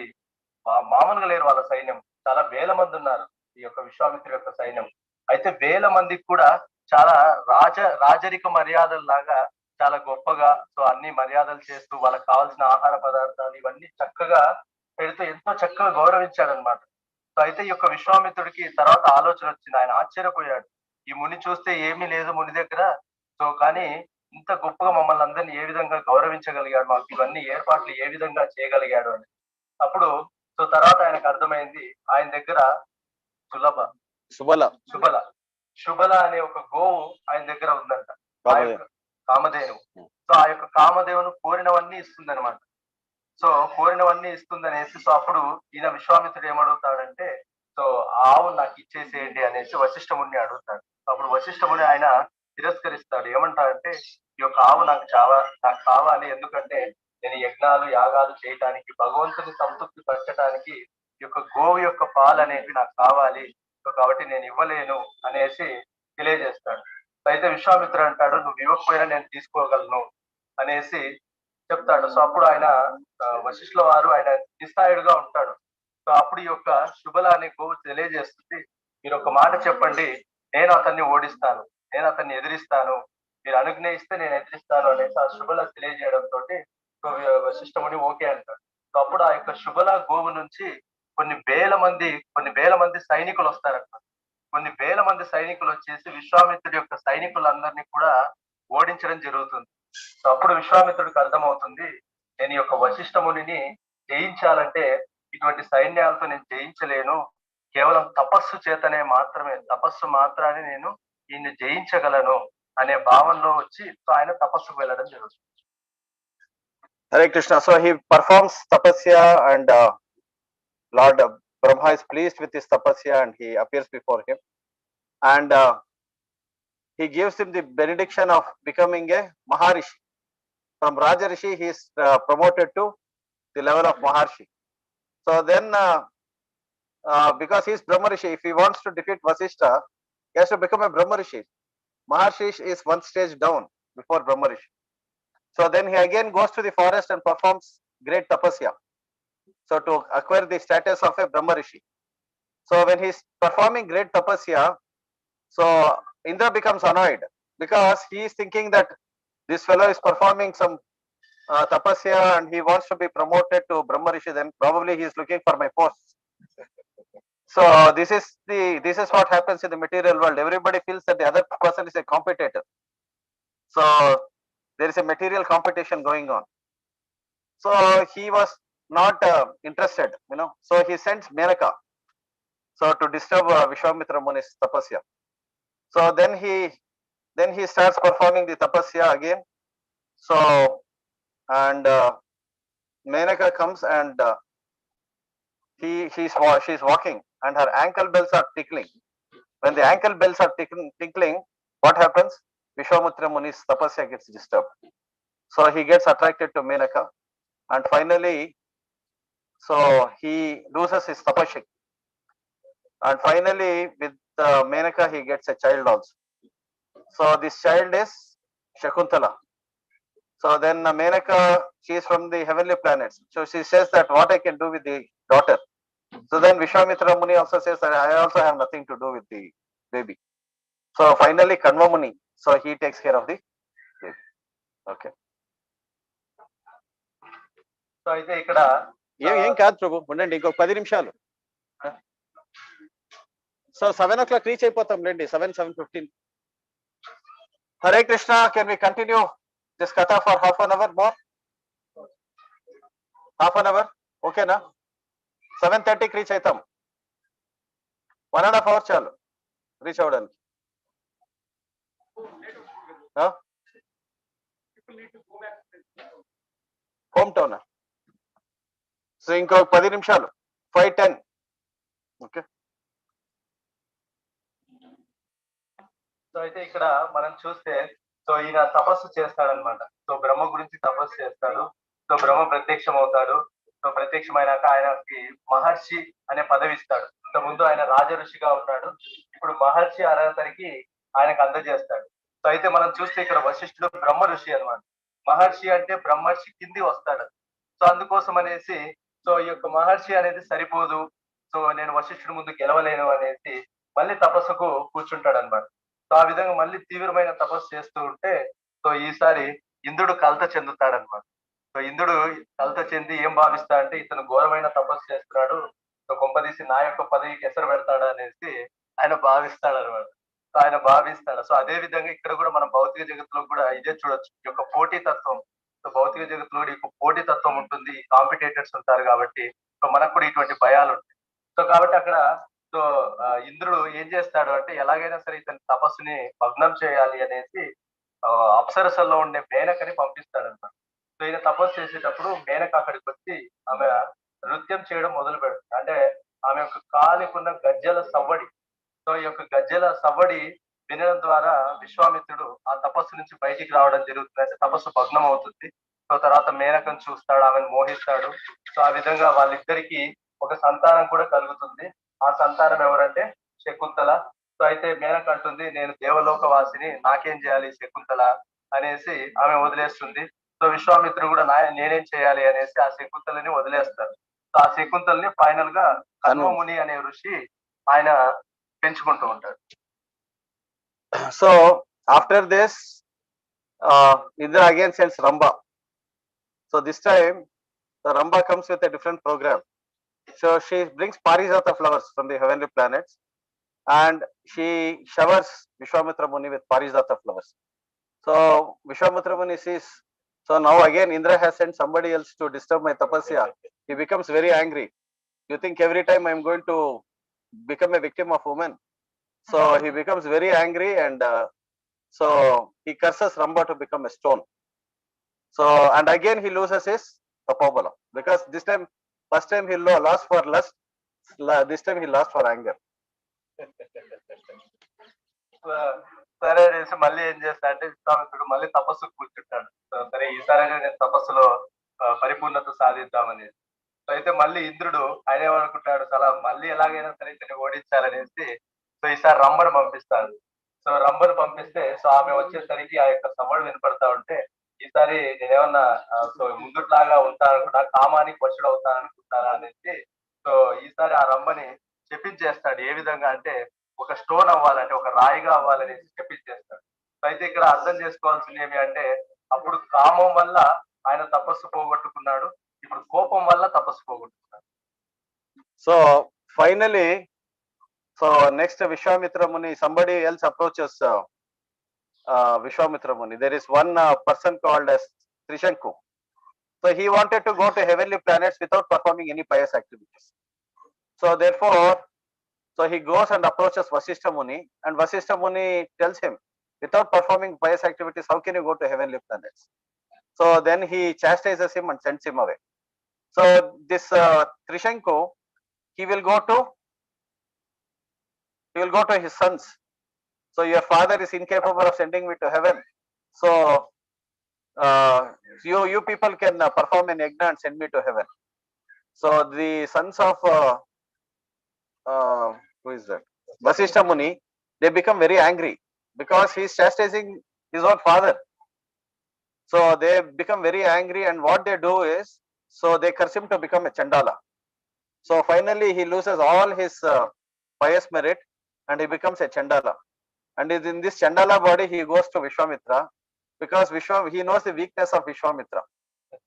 Speaker 2: మామూలుగా లేరు వాళ్ళ సైన్యం, చాలా వేల మంది ఉన్నారు ఈ యొక్క విశ్వామిత్రుడి యొక్క సైన్యం. అయితే వేల మందికి కూడా చాలా రాజరిక మర్యాదల్లాగా చాలా గొప్పగా సో అన్ని మర్యాదలు చేస్తూ, వాళ్ళకి కావాల్సిన ఆహార పదార్థాలు ఇవన్నీ చక్కగా పెడుతూ ఎంతో చక్కగా గౌరవించాడనమాట. సో అయితే ఈ యొక్క విశ్వామిత్రుడికి తర్వాత ఆలోచన వచ్చింది. ఆయన ఆశ్చర్యపోయాడు, ఈ ముని చూస్తే ఏమీ లేదు ముని దగ్గర, సో కానీ ఇంత గొప్పగా మమ్మల్ని అందరినీ ఏ విధంగా గౌరవించగలిగాడు, మాకు ఇవన్నీ ఏర్పాట్లు ఏ విధంగా చేయగలిగాడు అని. అప్పుడు సో తర్వాత ఆయనకు అర్థమైంది ఆయన దగ్గర సులభ
Speaker 1: సుబల
Speaker 2: శుభల శుభల అనే ఒక గోవు ఆయన దగ్గర ఉందంట. ఆ యొక్క కామధేను. సో ఆ యొక్క కామధేవును కోరినవన్నీ ఇస్తుంది అనమాట. సో కోరినవన్నీ ఇస్తుంది అనేసి సో అప్పుడు ఈయన విశ్వామిత్రుడు ఏమడుగుతాడంటే సో ఆవు నాకు ఇచ్చేసేయండి అనేసి వశిష్ఠముని అడుగుతాడు. అప్పుడు వశిష్ఠముని ఆయన తిరస్కరిస్తాడు. ఏమంటాడంటే ఈ యొక్క ఆవు నాకు కావాలి, ఎందుకంటే నేను యజ్ఞాలు యాగాలు చేయటానికి భగవంతుని సంతృప్తి పరచడానికి ఈ యొక్క గోవు యొక్క పాలు అనేవి నాకు కావాలి, సో కాబట్టి నేను ఇవ్వలేను అనేసి తెలియజేస్తాడు. అయితే విశ్వామిత్రుడు అంటాడు నువ్వు ఇవ్వకపోయినా నేను తీసుకోగలను అనేసి చెప్తాడు. సో అప్పుడు ఆయన వశిష్ఠుల వారు ఆయన నిస్సాయుడుగా ఉంటాడు. సో అప్పుడు ఈ యొక్క శుభల అనే గోవు తెలియజేస్తుంది మీరు ఒక మాట చెప్పండి, నేను అతన్ని ఓడిస్తాను, నేను అతన్ని ఎదిరిస్తాను, మీరు అనుజ్ఞయిస్తే నేను ఎదిరిస్తాను అనేసి ఆ శుభల తెలియజేయడంతో వశిష్ఠముని ఓకే అంటాడు. సో అప్పుడు ఆ యొక్క శుభల గోవు నుంచి కొన్ని వేల మంది సైనికులు వస్తారంట. కొన్ని వేల మంది సైనికులు వచ్చేసి విశ్వామిత్రుడి యొక్క సైనికులందరినీ కూడా ఓడించడం జరుగుతుంది. సో అప్పుడు విశ్వామిత్రుడికి అర్థమవుతుంది నేను ఈ యొక్క వశిష్ఠమునిని జయించాలంటే ఇటువంటి సైన్యాలతో నేను జయించలేను, కేవలం తపస్సు మాత్రాన్ని నేను ఈయన్ని జయించగలను అనే భావనలో వచ్చి సో ఆయన తపస్సుకు వెళ్ళడం జరుగుతుంది.
Speaker 1: Hare Krishna. So he performs tapasya and Lord Brahma is pleased with his tapasya and he appears before him and he gives him the benediction of becoming a Maharishi. From Raja Rishi he is promoted to the level of Maharshi. So then because he is Brahma Rishi, if he wants to defeat Vasishtha, he has to become a Brahma Rishi. Maharshi is one stage down before Brahma Rishi. So then he again goes to the forest and performs great tapasya. So to acquire the status of a Brahma Rishi. So when he is performing great tapasya, so Indra becomes annoyed because he is thinking that this fellow is performing some tapasya and he wants to be promoted to Brahma Rishi, then probably he is looking for my post. So this is what happens in the material world. Everybody feels that the other person is a competitor. So there is a material competition going on. So he was not interested, So he sends Menaka, so to disturb Vishwamitra Muni's tapasya. So then he starts performing the tapasya again. So and Menaka comes and she's walking and her ankle bells are tickling. When the ankle bells are tickling, what happens? Vishwamitra Muni's tapasya gets disturbed. So he gets attracted to Menaka and finally, so he loses his tapasya. And finally, with Menaka, he gets a child also. So this child is Shakuntala. So then Menaka, she is from the heavenly planets. So she says that what I can do with the daughter. So then Vishwamitra Muni also says that I also have nothing to do with the baby. So finally, Kanva Muni, so he takes care of the baby. Okay.
Speaker 2: So అయితే ఇక్కడ
Speaker 1: ఏం కాదు ప్రభు, ఉండండి ఇంకొక 10 నిమిషాలు. So 7 o'clock reach అయిపోతాం లేండి, 7:15. Hare Krishna. Can we continue this katha for half an hour more? Half an hour ఓకేనా? 7:30కి రీచ్ అవుతాం. 1.5 hours చాలు రీచ్ అవ్వడానికి. Home town. సో ఇంకో 10 నిమిషాలు, 5:10. ఓకే.
Speaker 2: సో అయితే ఇక్కడ మనం చూస్తే సో ఈయన తపస్సు చేస్తాడనమాట. సో బ్రహ్మ గురించి తపస్సు చేస్తాడు. సో బ్రహ్మ ప్రత్యక్షం అవుతాడు. సో ప్రత్యక్షమైనాక ఆయనకి మహర్షి అనే పదవి ఇస్తాడు. ఇంత ముందు ఆయన రాజ ఋషిగా ఉన్నాడు, ఇప్పుడు మహర్షి అర్హతకి ఆయనకు అందజేస్తాడు. సో అయితే మనం చూస్తే ఇక్కడ వశిష్ఠుడు బ్రహ్మ ఋషి అనమాట. మహర్షి అంటే బ్రహ్మర్షి కింది వస్తాడు. సో అందుకోసం అనేసి సో ఈ యొక్క మహర్షి అనేది సరిపోదు, సో నేను వశిష్ఠుడి ముందు గెలవలేను అనేసి మళ్ళీ తపస్సుకు కూర్చుంటాడు అనమాట. సో ఆ విధంగా మళ్ళీ తీవ్రమైన తపస్సు చేస్తూ ఉంటే సో ఈసారి ఇంద్రుడు కలత చెందుతాడనమాట. సో ఇంద్రుడు కలత చెంది ఏం భావిస్తా అంటే ఇతను ఘోరమైన తపస్సు చేస్తున్నాడు, సో కొంపదీసి నా యొక్క పదవికి ఎసరు పెడతాడు అనేసి ఆయన భావిస్తాడు అనమాట. ఆయన భావిస్తాడు. సో అదే విధంగా ఇక్కడ కూడా మనం భౌతిక జగత్తులో కూడా ఇదే చూడొచ్చు. ఈ యొక్క పోటీతత్వం. సో భౌతిక జగత్తులో కూడా ఈ పోటీతత్వం ఉంటుంది. కాంపిటేటర్స్ ఉంటారు కాబట్టి సో మనకు కూడా ఇటువంటి భయాలుంటాయి. సో కాబట్టి అక్కడ సో ఇంద్రుడు ఏం చేస్తాడు అంటే ఎలాగైనా సరే ఇతని తపస్సుని భగ్నం చేయాలి అనేసి అప్సరసల్లో ఉండే మేనకని పంపిస్తాడన్నమాట. సో ఈయన తపస్సు చేసేటప్పుడు మేనక అక్కడికి వచ్చి ఆమె నృత్యం చేయడం మొదలు పెడుతుంది. అంటే ఆమె యొక్క కాలికున్న గజ్జల సవ్వడి. సో ఈ యొక్క గజ్జల సవ్వడి వినడం ద్వారా విశ్వామిత్రుడు ఆ తపస్సు నుంచి బయటికి రావడం జరుగుతుంది. అంటే తపస్సు భగ్నం అవుతుంది. సో తర్వాత మేనకను చూస్తాడు, ఆమెను మోహిస్తాడు. సో ఆ విధంగా వాళ్ళిద్దరికి ఒక సంతానం కూడా కలుగుతుంది. ఆ సంతానం ఎవరంటే శకుంతల. సో అయితే మేనక అంటుంది, నేను దేవలోక వాసిని, నాకేం చేయాలి శకుంతల అనేసి ఆమె వదిలేస్తుంది. సో విశ్వామిత్రుడు కూడా నేనేం చేయాలి అనేసి ఆ శకుంతలని వదిలేస్తారు. సో ఆ శకుంతల్ని ఫైనల్ గా కన్వముని అనే ఋషి ఆయన పెంచుకుంటూ ఉంటాడు.
Speaker 1: So after this, Indra again sends Ramba. So this time, the Ramba comes with a different program. So she brings Parijata flowers from the heavenly planets, and she showers Vishwamitra Muni with Parijata flowers. So Vishwamitra Muni sees, so now again Indra has sent somebody else to disturb my tapasya. He becomes very angry. You think every time I am going to become a victim of women? So he becomes very angry, and so he curses Ramba to become a stone. So and again he loses his tapobala, because this time, first time he lost for lust, this time he lost for anger.
Speaker 2: సరే అనేసి మళ్ళీ ఏం చేస్తా అంటే విశ్వామిత్రుడు మళ్ళీ తపస్సు కూర్చుంటాడు. సరే ఈసారైనా నేను తపస్సులో పరిపూర్ణత సాధిద్దామనేసి. అయితే మళ్ళీ ఇంద్రుడు ఆయన ఏమనుకుంటాడు, చాలా మళ్ళీ ఎలాగైనా సరే ఇతన్ని ఓడించాలనేసి సో ఈసారి రంభను పంపిస్తాడు. సో రంభను పంపిస్తే సో ఆమె వచ్చేసరికి ఆ యొక్క సవ్వడు వినపడతా ఉంటే, ఈసారి నేనేమన్నా సో ముందుట్లాగా ఉంటాననుకుంటా, కామానికి వశుడు అవుతాననుకుంటారా అనేసి సో ఈసారి ఆ రంభని చెప్పించేస్తాడు. ఏ విధంగా అంటే ఒక స్టోన్ అవ్వాలంటే ఒక రాయిగా అవ్వాలనేసి చెప్పించేస్తాడు. అయితే ఇక్కడ అర్థం చేసుకోవాల్సింది ఏమి అంటే, అప్పుడు కామం వల్ల ఆయన తపస్సు పోగొట్టుకున్నాడు, ఇప్పుడు కోపం వల్ల తపస్సు పోగొట్టుకున్నాడు.
Speaker 1: So finally, so next Vishwamitra Muni, somebody else approaches Vishwamitra Muni. There is one person called as Trishanku. So he wanted to go to heavenly planets without performing any pious activities. So therefore, so he goes and approaches Vasishtha Muni, and Vasishtha Muni tells him, without performing pious activities, how can you go to heavenly planets? So then he chastises him and sends him away. So this Trishanku, he will go to his sons. So your father is incapable of sending me to heaven. So you people can perform an yajna and send me to heaven. So the sons of who is that? Vasishtha Muni, they become very angry because he is chastising his own father. So they become very angry, and what they do is, so they curse him to become a Chandala. So finally he loses all his pious merit, and he becomes a Chandala. And in this Chandala body he goes to Vishwamitra, because he knows the weakness of Vishwamitra.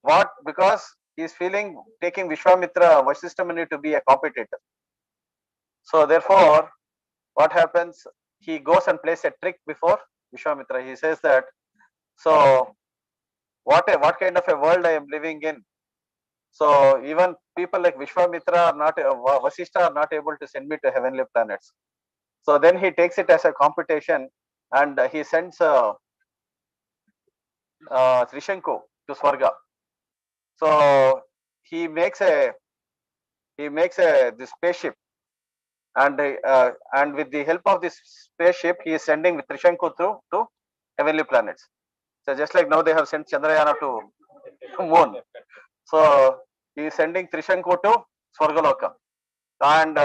Speaker 1: What? Because he is feeling taking Vishwamitra, Vasishtha Muni, to be a competitor. So therefore, what happens? He goes and plays a trick before Vishwamitra. He says that, so what kind of a world I am living in? So even people like Vishwamitra are not, Vasishtha are not able to send me to heavenly planets. So then he takes it as a competition, and he sends Trishanku to Swarga. So he makes this spaceship, and with the help of this spaceship, he is sending with Trishanku through to heavenly planets. So just like now they have sent Chandrayana to moon. So he is sending Trishanku to Swargaloka, and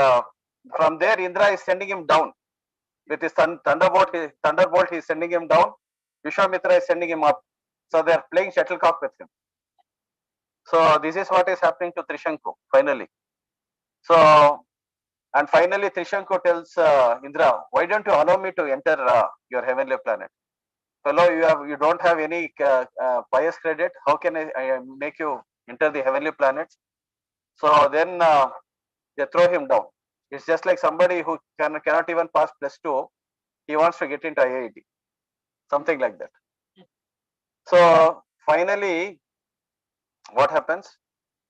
Speaker 1: from there Indra is sending him down with his thunderbolt. He is sending him down. Vishwamitra is sending him up. So they are playing shuttlecock with him. So this is what is happening to Trishanku finally. So, and finally Trishanku tells Indra, why don't you allow me to enter your heavenly planet? Fellow, you don't have any pious credit. How can I make you enter the heavenly planets? So then they throw him down. It's just like somebody who cannot even pass +2, he wants to get into IIT, something like that. So finally, what happens?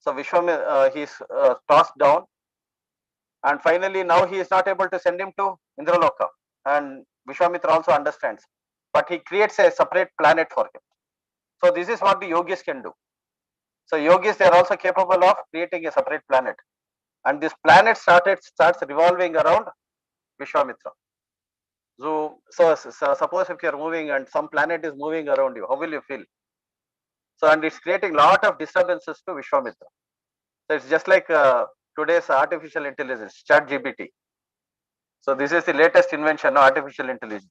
Speaker 1: So Vishwamitra, he's tossed down, and finally now he is not able to send him to Indraloka, and Vishwamitra also understands, but he creates a separate planet for him. So this is what the yogis can do. So yogis, they are also capable of creating a separate planet, and this planet starts revolving around Vishwamitra. So suppose if you are moving and some planet is moving around you, how will you feel? So, and it's creating lot of disturbances to Vishwamitra. So it's just like today's artificial intelligence, ChatGPT. So this is the latest invention, artificial intelligence.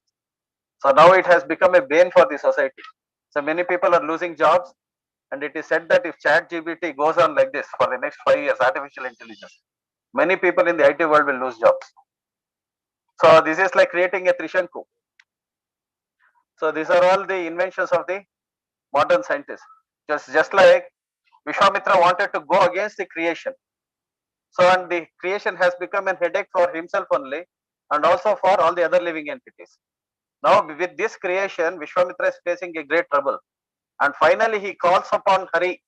Speaker 1: So now it has become a bane for the society. So many people are losing jobs, and it is said that if ChatGPT goes on like this for the next 5 years, artificial intelligence, many people in the IT world will lose jobs. So this is like creating a Trishanku. So these are all the inventions of the modern scientists. Just like Vishwamitra wanted to go against the creation. So, and the creation has become a headache for himself only, and also for all the other living entities. Now, with this creation, Vishwamitra is facing a great trouble. And finally, he calls upon Hari.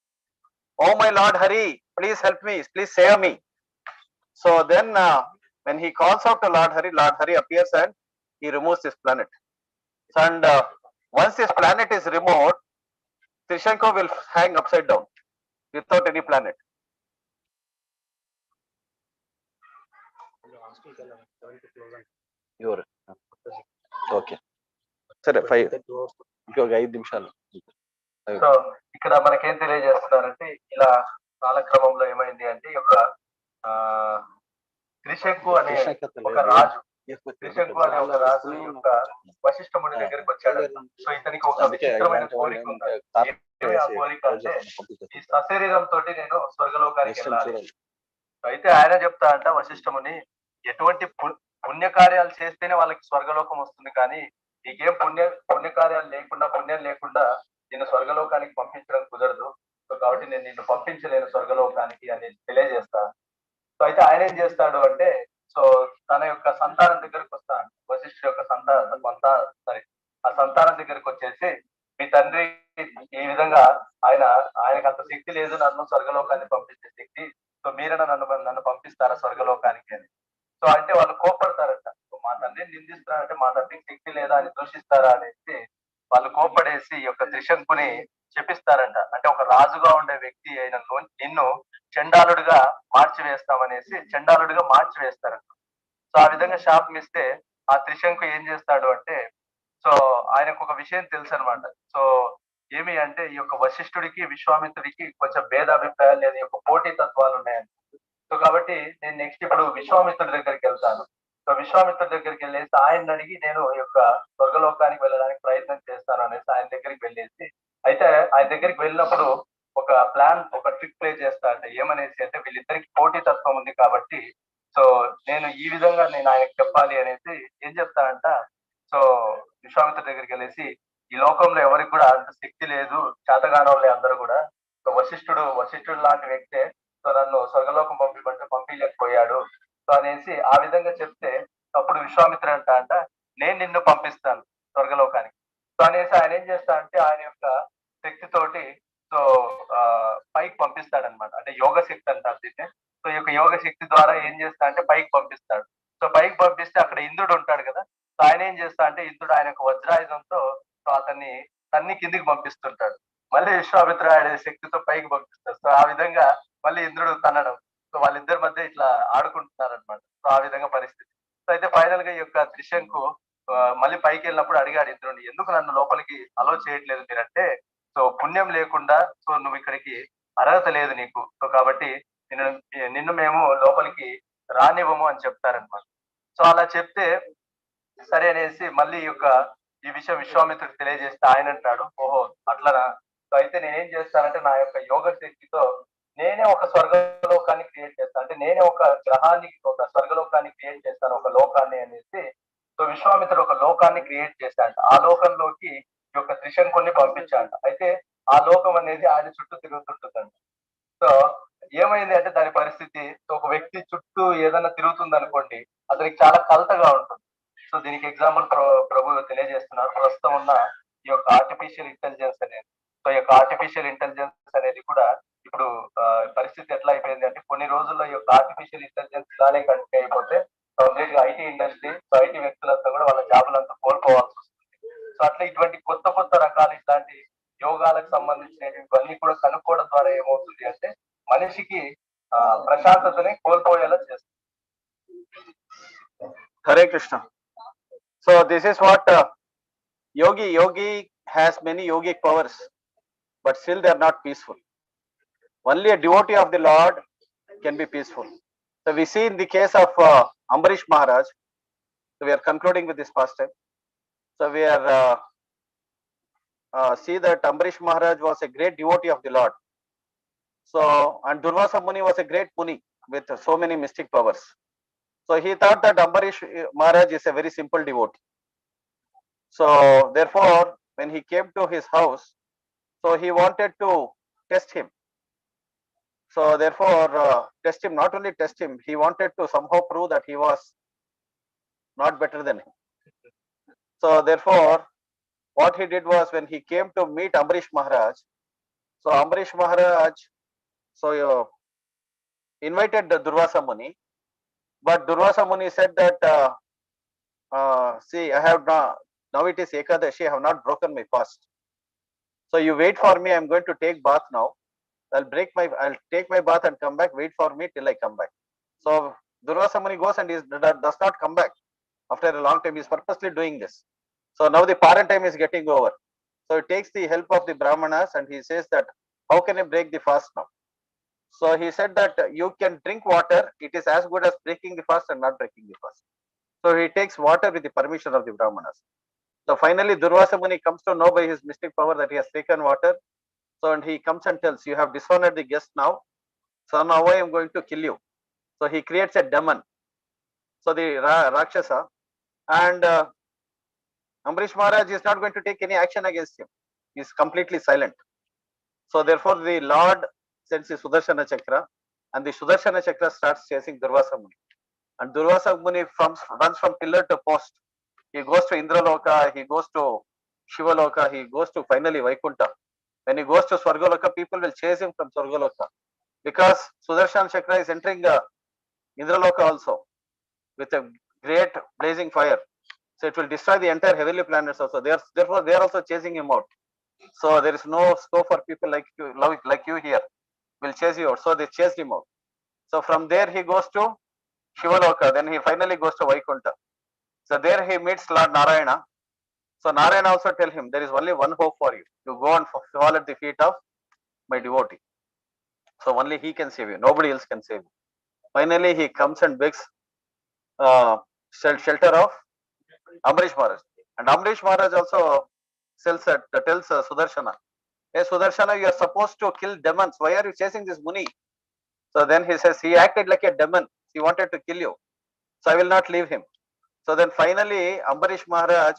Speaker 1: Oh, my Lord Hari, please help me, please save me. So then, when he calls out to Lord Hari appears and he removes this planet. And once this planet is removed, Trishanku will hang upside down without any planet. Okay సరే 5 ఇంకొక 5 నిమిషాలు.
Speaker 2: So ఇక్కడ మనకేం తెలియజేస్తున్నారంటే ఇలా కాలక్రమంలో ఏమైంది అంటే ఈ యొక్క త్రిశంకు అనే ఒక రాజు త్రిశంకు అనే ఒక రాజు ఈ యొక్క వశిష్ఠ ముని దగ్గరికి వచ్చాడు. సో ఇతనికి ఒక విచిత్రమైన కోరిక ఉంది. ఆ కోరిక అంటే ఈ సశరీరంతో నేను స్వర్గలోకానికి వెళ్ళాలి. అయితే ఆయన చెప్తా అంట వశిష్ఠముని, ఎటువంటి పుణ్యకార్యాలు చేస్తేనే వాళ్ళకి స్వర్గలోకం వస్తుంది, కానీ నీకేం పుణ్యకార్యాలు లేకుండా పుణ్యం లేకుండా నిన్ను స్వర్గలోకానికి పంపించడం కుదరదు. సో కాబట్టి నేను నిన్ను పంపించలేను స్వర్గలోకానికి అని తెలియజేస్తాను. సో అయితే ఆయన ఏం చేస్తాడు అంటే, సో తన యొక్క సంతానం దగ్గరకు వస్తాడు. వశిష్ఠ యొక్క ఆ సంతానం దగ్గరకు వచ్చేసి, మీ తండ్రి ఈ విధంగా ఆయనకు అంత శక్తి లేదు నన్ను స్వర్గలోకాన్ని పంపించే శక్తి, సో మీరైనా నన్ను పంపిస్తారా స్వర్గలోకానికి అని. సో అంటే వాళ్ళు కోప్పడతారంట, మా తండ్రిని నిందిస్తారంటే మా తండ్రికి శక్తి లేదా అని దూషిస్తారా అనేసి వాళ్ళు కోప్పడేసి ఈ యొక్క త్రిశంకుని చెప్పిస్తారంట. అంటే ఒక రాజుగా ఉండే వ్యక్తి అయిన నిన్ను చండాలుడిగా మార్చి వేస్తారంట. సో ఆ విధంగా శాపం ఇస్తే ఆ త్రిశంకు ఏం చేస్తాడు అంటే, సో ఆయనకు ఒక విషయం తెలుసు అనమాట. సో ఏమి అంటే ఈ యొక్క వశిష్ఠుడికి విశ్వామిత్రుడికి కొంచెం భేదాభిప్రాయాలు లేదా యొక్క పోటీ తత్వాలు ఉన్నాయంట. సో కాబట్టి నేను నెక్స్ట్ ఇప్పుడు విశ్వామిత్రుడి దగ్గరికి వెళ్తాను. సో విశ్వామిత్రుడి దగ్గరికి వెళ్ళేసి ఆయన అడిగి నేను ఈ యొక్క స్వర్గలోకానికి వెళ్ళడానికి ప్రయత్నం చేస్తాను అనేసి ఆయన దగ్గరికి వెళ్ళేసి, అయితే ఆయన దగ్గరికి వెళ్ళినప్పుడు ఒక ట్రిక్ ప్లే చేస్తా అంటే ఏమనేసి అంటే, వీళ్ళిద్దరికి పోటీ తత్వం ఉంది కాబట్టి సో నేను ఈ విధంగా నేను ఆయనకు చెప్పాలి అనేసి ఏం చెప్తానంట. సో విశ్వామిత్రుడి దగ్గరికి వెళ్ళేసి, ఈ లోకంలో ఎవరికి కూడా అంత శక్తి లేదు, చేతగాని వాళ్ళే అందరూ కూడా. సో వశిష్ఠుడు లాంటి వ్యక్తే సో నన్ను స్వర్గలోకం పంపించలేకపోయాడు సో అనేసి ఆ విధంగా చెప్తే, అప్పుడు విశ్వామిత్రుడు అంట నేను నిన్ను పంపిస్తాను స్వర్గలోకానికి. సో అనేసి ఆయన ఏం చేస్తా అంటే ఆయన యొక్క శక్తితోటి సో పైకి పంపిస్తాడనమాట. అంటే యోగ శక్తి అంటారు దీన్ని. సో ఈ యొక్క యోగ శక్తి ద్వారా ఏం చేస్తా అంటే పైకి పంపిస్తాడు. సో పైకి పంపిస్తే అక్కడ ఇంద్రుడు ఉంటాడు కదా. సో ఆయన ఏం చేస్తా అంటే ఇంద్రుడు ఆయన యొక్క వజ్రాయుధంతో సో అతన్ని తన్ని కిందికి పంపిస్తుంటాడు. మళ్ళీ విశ్వామిత్రుడు ఆయన శక్తితో పైకి పంపిస్తాడు. సో ఆ విధంగా మళ్ళీ ఇంద్రుడు తనడం, సో వాళ్ళిద్దరి మధ్య ఇట్లా ఆడుకుంటున్నారు అనమాట. సో ఆ విధంగా పరిస్థితి. సో అయితే ఫైనల్ గా ఈ యొక్క త్రిశంకు మళ్ళీ పైకి వెళ్ళినప్పుడు అడిగాడు ఇంద్రుడిని, ఎందుకు నన్ను లోపలికి అలో చేయట్లేదు మీరంటే, సో పుణ్యం లేకుండా సో నువ్వు ఇక్కడికి అర్హత లేదు నీకు, సో కాబట్టి నిన్ను మేము లోపలికి రానివ్వము అని చెప్తారనమాట. సో అలా చెప్తే సరే అనేసి మళ్ళీ ఈ విషయం విశ్వామిత్రుడికి తెలియజేస్తే ఆయన అంటాడు, ఓహో అట్లనా, సో అయితే నేనేం చేస్తానంటే నా యొక్క యోగ శక్తితో నేనే ఒక స్వర్గలోకాన్ని క్రియేట్ చేస్తాను, అంటే నేనే ఒక గ్రహాన్ని ఒక స్వర్గలోకాన్ని క్రియేట్ చేస్తాను, ఒక లోకాన్ని అనేసి. సో విశ్వామిత్రుడు ఒక లోకాన్ని క్రియేట్ చేశాడు. ఆ లోకంలోకి ఈ యొక్క త్రిశంకుని పంపించాడు. అయితే ఆ లోకం అనేది ఆయన చుట్టూ తిరుగుతుంటుందండి. సో ఏమైంది అంటే దాని పరిస్థితి, ఒక వ్యక్తి చుట్టూ ఏదైనా తిరుగుతుంది అనుకోండి, అతనికి చాలా కలతగా ఉంటుంది. సో దీనికి ఎగ్జాంపుల్ ప్రభు తెలియజేస్తున్నారు. ప్రస్తుతం ఉన్న ఈ యొక్క ఆర్టిఫిషియల్ ఇంటెలిజెన్స్ అనేది, సో ఈ యొక్క ఆర్టిఫిషియల్ ఇంటెలిజెన్స్ అనేది కూడా ఇప్పుడు పరిస్థితి ఎట్లా అయిపోయింది అంటే, కొన్ని రోజుల్లో ఈ యొక్క ఆర్టిఫిషియల్ ఇంటెలిజెన్స్ ఇలానే కంటిన్యూ అయిపోతే కంప్లీట్ గా ఐటీ ఇండస్ట్రీ, సో ఐటీ వ్యక్తులంతా కూడా వాళ్ళ జాబులంతా కోల్పోవాల్సి వస్తుంది. సో అట్లా ఇటువంటి కొత్త కొత్త రకాలు ఇట్లాంటి యోగాలకు సంబంధించినవి ఇవన్నీ కూడా కనుక్కోవడం ద్వారా ఏమవుతుంది అంటే, మనిషికి ప్రశాంతతని కోల్పోయేలా చేస్తుంది.
Speaker 1: Hare Krishna. So this is what yogi has many yogic powers, but still they are not peaceful. Only a devotee of the Lord can be peaceful. So we see in the case of Ambarish Maharaj. So we are concluding with this pastime. So we are see that Ambarish Maharaj was a great devotee of the Lord. So, and Durvasa Muni was a great Muni with so many mystic powers. So he thought that Ambarish Maharaj is a very simple devotee. So therefore, when he came to his house, so he wanted to test him. So therefore, test him, not only test him, he wanted to somehow prove that he was not better than him. So therefore, what he did was, when he came to meet Ambarish Maharaj, so Ambarish Maharaj, so invited the Durvasa Muni, but Durvasa Muni said that, see, I have now it is Ekadashi, I have not broken my fast. So you wait for me, I am going to take bath now. I'll take my bath and come back. Wait for me till I come back. So Durvasa Muni goes and does not come back. After a long time, he is purposely doing this. So now the parent time is getting over. So he takes the help of the Brahmanas and he says that, how can I break the fast now? So he said that you can drink water. It is as good as breaking the fast and not breaking the fast. So he takes water with the permission of the Brahmanas. So finally Durvasa Muni comes to know by his mystic power that he has taken water. So and he comes and tells, you have dishonored the guest now. So now I am going to kill you. So he creates a demon. So the Rakshasa, and Ambarish Maharaj is not going to take any action against him. He is completely silent. So therefore the Lord sends the Sudarshana Chakra, and the Sudarshana Chakra starts chasing Durvasa Muni. And Durvasa Muni runs from pillar to post. He goes to Indraloka, he goes to Shivaloka, he goes to finally Vaikunta. When he goes to Swargaloka, people will chase him from Swargaloka, because Sudarshana Chakra is entering Indraloka also with a great blazing fire. So it will destroy the entire heavenly planets also. Therefore, they are also chasing him out. So there is no scope for people like you here. Will chase you out. So they chased him out. So from there he goes to Shivaloka. Then he finally goes to Vaikunta. So there he meets Lord Narayana. So Narayana also tell him, there is only one hope for you. You go and fall at the feet of my devotee. So only he can save you. Nobody else can save you. Finally he comes and begs shelter of Ambarish Maharaj. And Ambarish Maharaj also tells Sudarshana, hey Sudarshana, you are supposed to kill demons. Why are you chasing this Muni? So then he says, he acted like a demon. He wanted to kill you. So I will not leave him. So then finally Ambarish Maharaj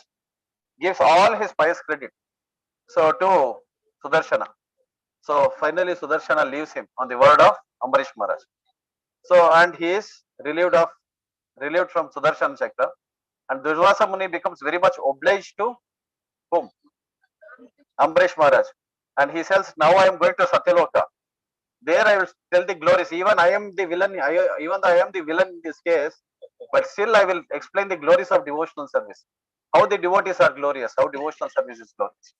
Speaker 1: gives all his pious credit to Sudarshana. So finally Sudarshana leaves him on the word of Ambarish Maharaj. So and he is relieved from Sudarshana Chakra. And Durvasa Muni becomes very much obliged to whom? Ambarish Maharaj. And he says, now I am going to Satyaloka. There I will tell the glories. Even I am the villain, even though I am the villain in this case, but still I will explain the glories of devotional service. How the devotees are glorious, how devotional service is glorious.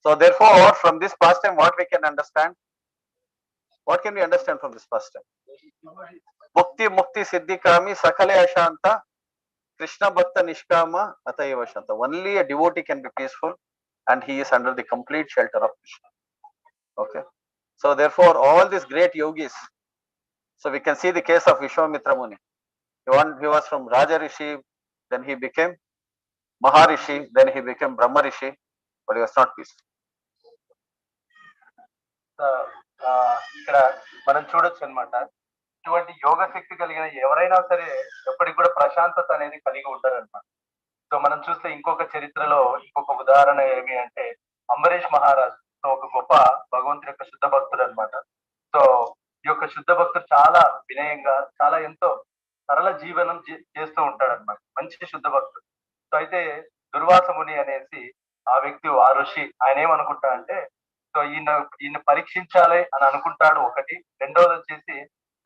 Speaker 1: So therefore, from this pastime, what we can understand? What can we understand from this pastime? Mukti siddhi kami sakale ashanta Krishna Bhakta Nishkama Atayeva Shanta. Only a devotee can be peaceful, and he is under the complete shelter of Krishna. Okay. So therefore, all these great yogis. So we can see the case of Vishwamitra Muni. He was from Raja Rishi, then he became Maharishi, then he became Brahma Rishi, but he was not peaceful.
Speaker 2: ఇక్కడ మనం చూడొచ్చు అనమాట. ఇటువంటి యోగ శక్తి కలిగిన ఎవరైనా సరే ఎప్పటికి కూడా ప్రశాంతత అనేది కలిగి ఉంటారనమాట. సో మనం చూస్తే ఇంకొక చరిత్రలో ఇంకొక ఉదాహరణ ఏమి అంటే, అంబరీష్ మహారాజ్ ఒక గొప్ప భగవంతుడి యొక్క శుద్ధ భక్తుడు అనమాట. సో ఈ యొక్క శుద్ధ భక్తుడు చాలా వినయంగా, చాలా ఎంతో సరళ జీవనం చేస్తూ ఉంటాడు అనమాట. మంచి శుద్ధ భక్తుడు. సో అయితే దుర్వాస ముని అనేసి ఆ వ్యక్తి ఆ ఋషి ఆయన ఏమనుకుంటా అంటే సో ఈయన పరీక్షించాలి అని అనుకుంటాడు ఒకటి. రెండోది వచ్చేసి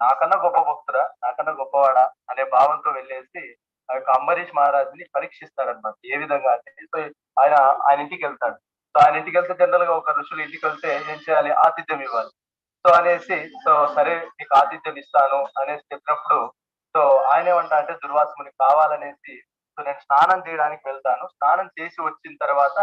Speaker 2: నాకన్నా గొప్ప భక్తుడా, నాకన్నా గొప్పవాడా అనే భావంతో వెళ్ళేసి ఆ యొక్క అంబరీష్ మహారాజుని పరీక్షిస్తాడనమాట. ఏ విధంగా అంటే సో ఆయన ఆయన ఇంటికి వెళ్తాడు. సో ఆయన ఇంటికి వెళ్తే జనరల్ గా ఒక ఋషులు ఇంటికి వెళ్తే ఏం చేయాలి? ఆతిథ్యం ఇవ్వాలి. సో అనేసి సో సరే నీకు ఆతిథ్యం ఇస్తాను అనేసి చెప్పినప్పుడు సో ఆయన ఏమంటా అంటే దుర్వాసముని కావాలనేసి సో నేను స్నానం చేయడానికి వెళ్తాను. స్నానం చేసి వచ్చిన తర్వాత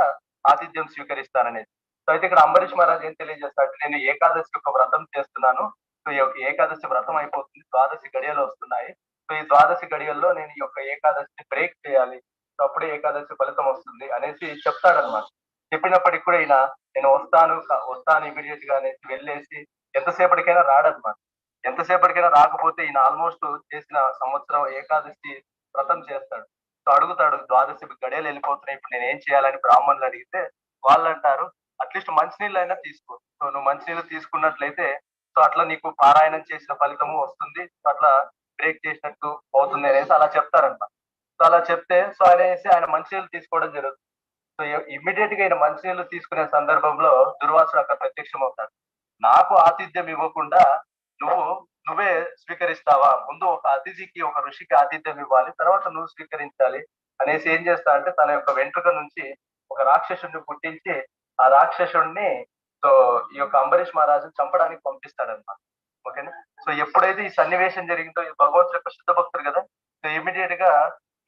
Speaker 2: ఆతిథ్యం స్వీకరిస్తాననేది. సో అయితే ఇక్కడ అంబరీష్ మహారాజ్ ఏం తెలియజేస్తాడు, నేను ఏకాదశి యొక్క వ్రతం చేస్తున్నాను. సో ఈ యొక్క ఏకాదశి వ్రతం అయిపోతుంది. ద్వాదశి గడియలు వస్తున్నాయి. సో ఈ ద్వాదశి గడియల్లో నేను ఈ యొక్క ఏకాదశిని బ్రేక్ చేయాలి. సో అప్పుడే ఏకాదశి ఫలితం వస్తుంది అనేసి చెప్తాడనమాట. చెప్పినప్పటికి కూడా ఈయన నేను వస్తాను ఇమీడియట్ గా అనేసి వెళ్ళేసి ఎంతసేపటికైనా రాడనమాట. ఎంతసేపటికైనా రాకపోతే ఈయన ఆల్మోస్ట్ చేసిన సంవత్సరం ఏకాదశి వ్రతం చేస్తాడు. సో అడుగుతాడు ద్వాదశి గడియలు వెళ్ళిపోతున్నాయి, ఇప్పుడు నేను ఏం చేయాలని బ్రాహ్మణులు అడిగితే వాళ్ళు అంటారు అట్లీస్ట్ మంచినీళ్ళు అయినా తీసుకో. సో నువ్వు మంచినీళ్ళు తీసుకున్నట్లయితే సో అట్లా నీకు పారాయణం చేసిన ఫలితము వస్తుంది. సో అట్లా బ్రేక్ చేసినట్టు అవుతుంది అనేసి అలా చెప్తారంట. సో అలా చెప్తే సో ఆయన మంచినీళ్ళు తీసుకోవడం జరుగుతుంది. సో ఇమ్మీడియట్ గా ఆయన మంచినీళ్ళు తీసుకునే సందర్భంలో దుర్వాసుడు అక్కడ ప్రత్యక్షం అవుతాడు. నాకు ఆతిథ్యం ఇవ్వకుండా నువ్వే స్వీకరిస్తావా? ముందు ఒక అతిథికి ఒక ఋషికి ఆతిథ్యం ఇవ్వాలి, తర్వాత నువ్వు స్వీకరించాలి అనేసి ఏం చేస్తా అంటే తన యొక్క వెంట్రుక నుంచి ఒక రాక్షసుడిని పుట్టించి ఆ రాక్షసుడిని సో ఈ యొక్క అంబరీష్ మహారాజుని చంపడానికి పంపిస్తాడన్నమాట. ఓకేనా? సో ఎప్పుడైతే ఈ సన్నివేశం జరిగిందో ఈ భగవంతుడు యొక్క శుద్ధ భక్తుడు కదా, సో ఇమీడియట్ గా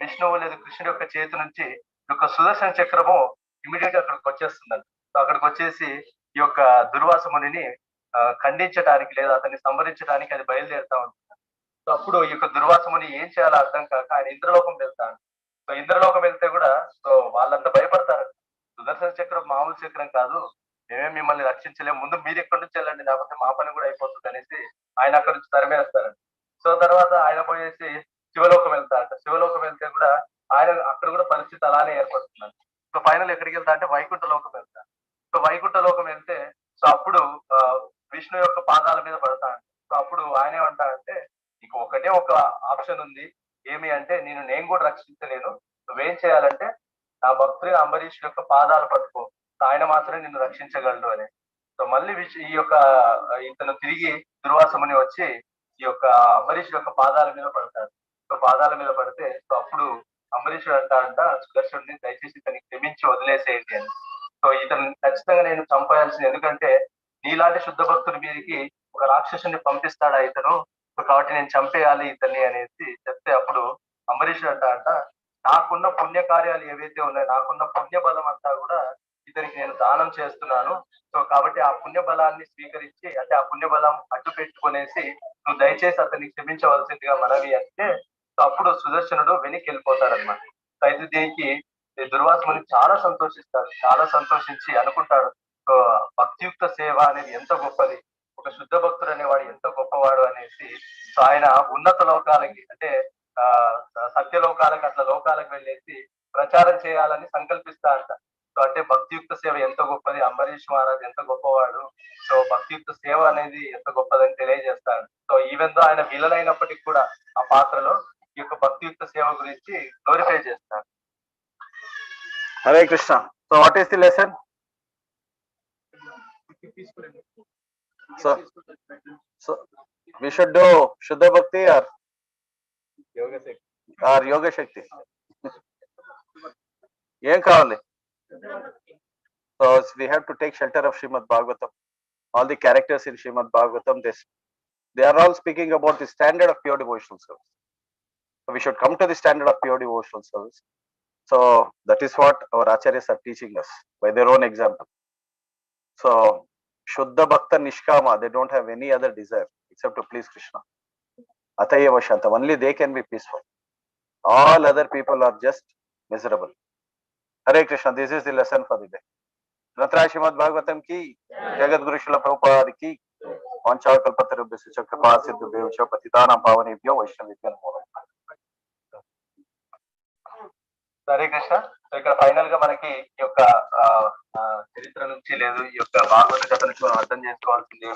Speaker 2: విష్ణువు లేదా కృష్ణుడి యొక్క చేతి నుంచి ఈ యొక్క సుదర్శన చక్రము ఇమీడియట్ గా అక్కడికి వచ్చేస్తుందండి. సో అక్కడికి వచ్చేసి ఈ యొక్క దుర్వాస మునిని ఖండించడానికి లేదా అతన్ని సంహరించడానికి అది బయలుదేరుతా ఉంటుంది. సో అప్పుడు ఈ యొక్క దుర్వాస ముని ఏం చేయాలో అర్థం కాక ఆయన ఇంద్రలోకం వెళ్తాడు. సో ఇంద్రలోకం వెళ్తే కూడా సో వాళ్ళంతా భయపడతారు. సుదర్శన చక్రం మామూలు చక్రం కాదు, మేమేం మిమ్మల్ని రక్షించలేము, ముందు మీరు ఎక్కడి నుంచి వెళ్ళండి లేకపోతే మా పని కూడా అయిపోతుంది అనేసి ఆయన అక్కడి నుంచి తరిమేస్తారండి. సో తర్వాత ఆయన పోయేసి శివలోకం వెళ్తారట. శివలోకం వెళ్తే కూడా ఆయన అక్కడ కూడా పరిస్థితి అలానే ఏర్పడుతుంది. సో ఫైనల్ ఎక్కడికి వెళ్తా అంటే వైకుంఠ లోకం వెళ్తారు. సో వైకుంఠ లోకం వెళ్తే సో అప్పుడు విష్ణు యొక్క పాదాల మీద పడతాడు. సో అప్పుడు ఆయన ఏమంటాడంటే నీకు ఒకటే ఒక ఆప్షన్ ఉంది, ఏమి అంటే నేను కూడా రక్షించలేను, నువ్వేం చేయాలంటే నా భక్తుడి అంబరీష్ యొక్క పాదాలు పట్టుకో, ఆయన మాత్రమే నిన్ను రక్షించగలడు అని. సో మళ్ళీ ఈ యొక్క ఇతను తిరిగి దుర్వాసముని వచ్చి ఈ యొక్క అంబరీష్ యొక్క పాదాల మీద పడతాడు. సో పాదాల మీద పడితే సో అప్పుడు అంబరీషుడు అంట సుదర్శనుడిని దయచేసి ఇతనికి క్షమించి వదిలేసేయండి అని. సో ఇతను ఖచ్చితంగా నేను చంపేయాల్సింది, ఎందుకంటే నీలాంటి శుద్ధ భక్తుడి మీదకి ఒక రాక్షసుని పంపిస్తాడా ఇతను, కాబట్టి నేను చంపేయాలి ఇతన్ని అనేసి చెప్తే అప్పుడు అంబరీషుడు అంట నాకున్న పుణ్య కార్యాలు ఏవైతే ఉన్నాయో, నాకున్న పుణ్య బలం అంతా కూడా ఇతనికి నేను దానం చేస్తున్నాను. సో కాబట్టి ఆ పుణ్య బలాన్ని స్వీకరించి అంటే ఆ పుణ్య బలం అడ్డు పెట్టుకునేసి నువ్వు దయచేసి అతన్ని క్షమించవలసిందిగా మనవి అంటే సో అప్పుడు సుదర్శనుడు వెనక్కి వెళ్ళిపోతాడన్నమాట. అయితే దీనికి దుర్వాసముని చాలా సంతోషిస్తాడు. చాలా సంతోషించి అనుకుంటాడు సో భక్తియుక్త సేవ అనేది ఎంత గొప్పది, ఒక శుద్ధ భక్తుడు అనేవాడు ఎంత గొప్పవాడు అనేసి. సో ఆయన ఉన్నత లోకాలకి అంటే సత్యలోకాలకు అట్లా లోకాలకు వెళ్ళేసి ప్రచారం చేయాలని సంకల్పిస్తా అంట. సో అంటే భక్తియుక్త సేవ ఎంత గొప్పది, అంబరీష్ మహారాజ్ ఎంత గొప్పవాడు, సో భక్తియుక్త సేవ అనేది ఎంత గొప్పదని తెలియజేస్తాడు. సో ఈవెన్ దో ఆయన విలన్ అయినప్పటికీ కూడా ఆ పాత్రలో ఈ యొక్క భక్తియుక్త సేవ గురించి గ్లోరిఫై చేస్తాడు.
Speaker 1: Hare Krishna. So what is the lesson? So we should do Shuddha Bhakti or Yoga Shakti. Em kavali? So we have to take shelter of Srimad Bhagavatam. All the characters in Srimad Bhagavatam, they are all speaking about the standard of pure devotional service. So we should come to the standard of pure devotional service. So that is what our acharyas are teaching us by their own example. So Shuddha Bhakta Nishkama, they don't have any other desire except to please Krishna. Atayeva Shantam, only they can be peaceful. All other people are just miserable. Hare Krishna, this is the lesson for the day. Grantha Srimad Bhagavatam ki, Jagat Guru Srila Prabhupada ki, Vancha Kalpatarubhyasya cha kripa siddhubhyo cha patitanam pavanebhyo Vaishnavibhyo namo namaః.
Speaker 2: Hare Krishna. So ఇక్కడ final గా మనకి ఈ యొక్క చరిత్ర నుంచి లేదు ఈ యొక్క భాగవత కథ నుంచి మనం అర్థం చేసుకోవాల్సింది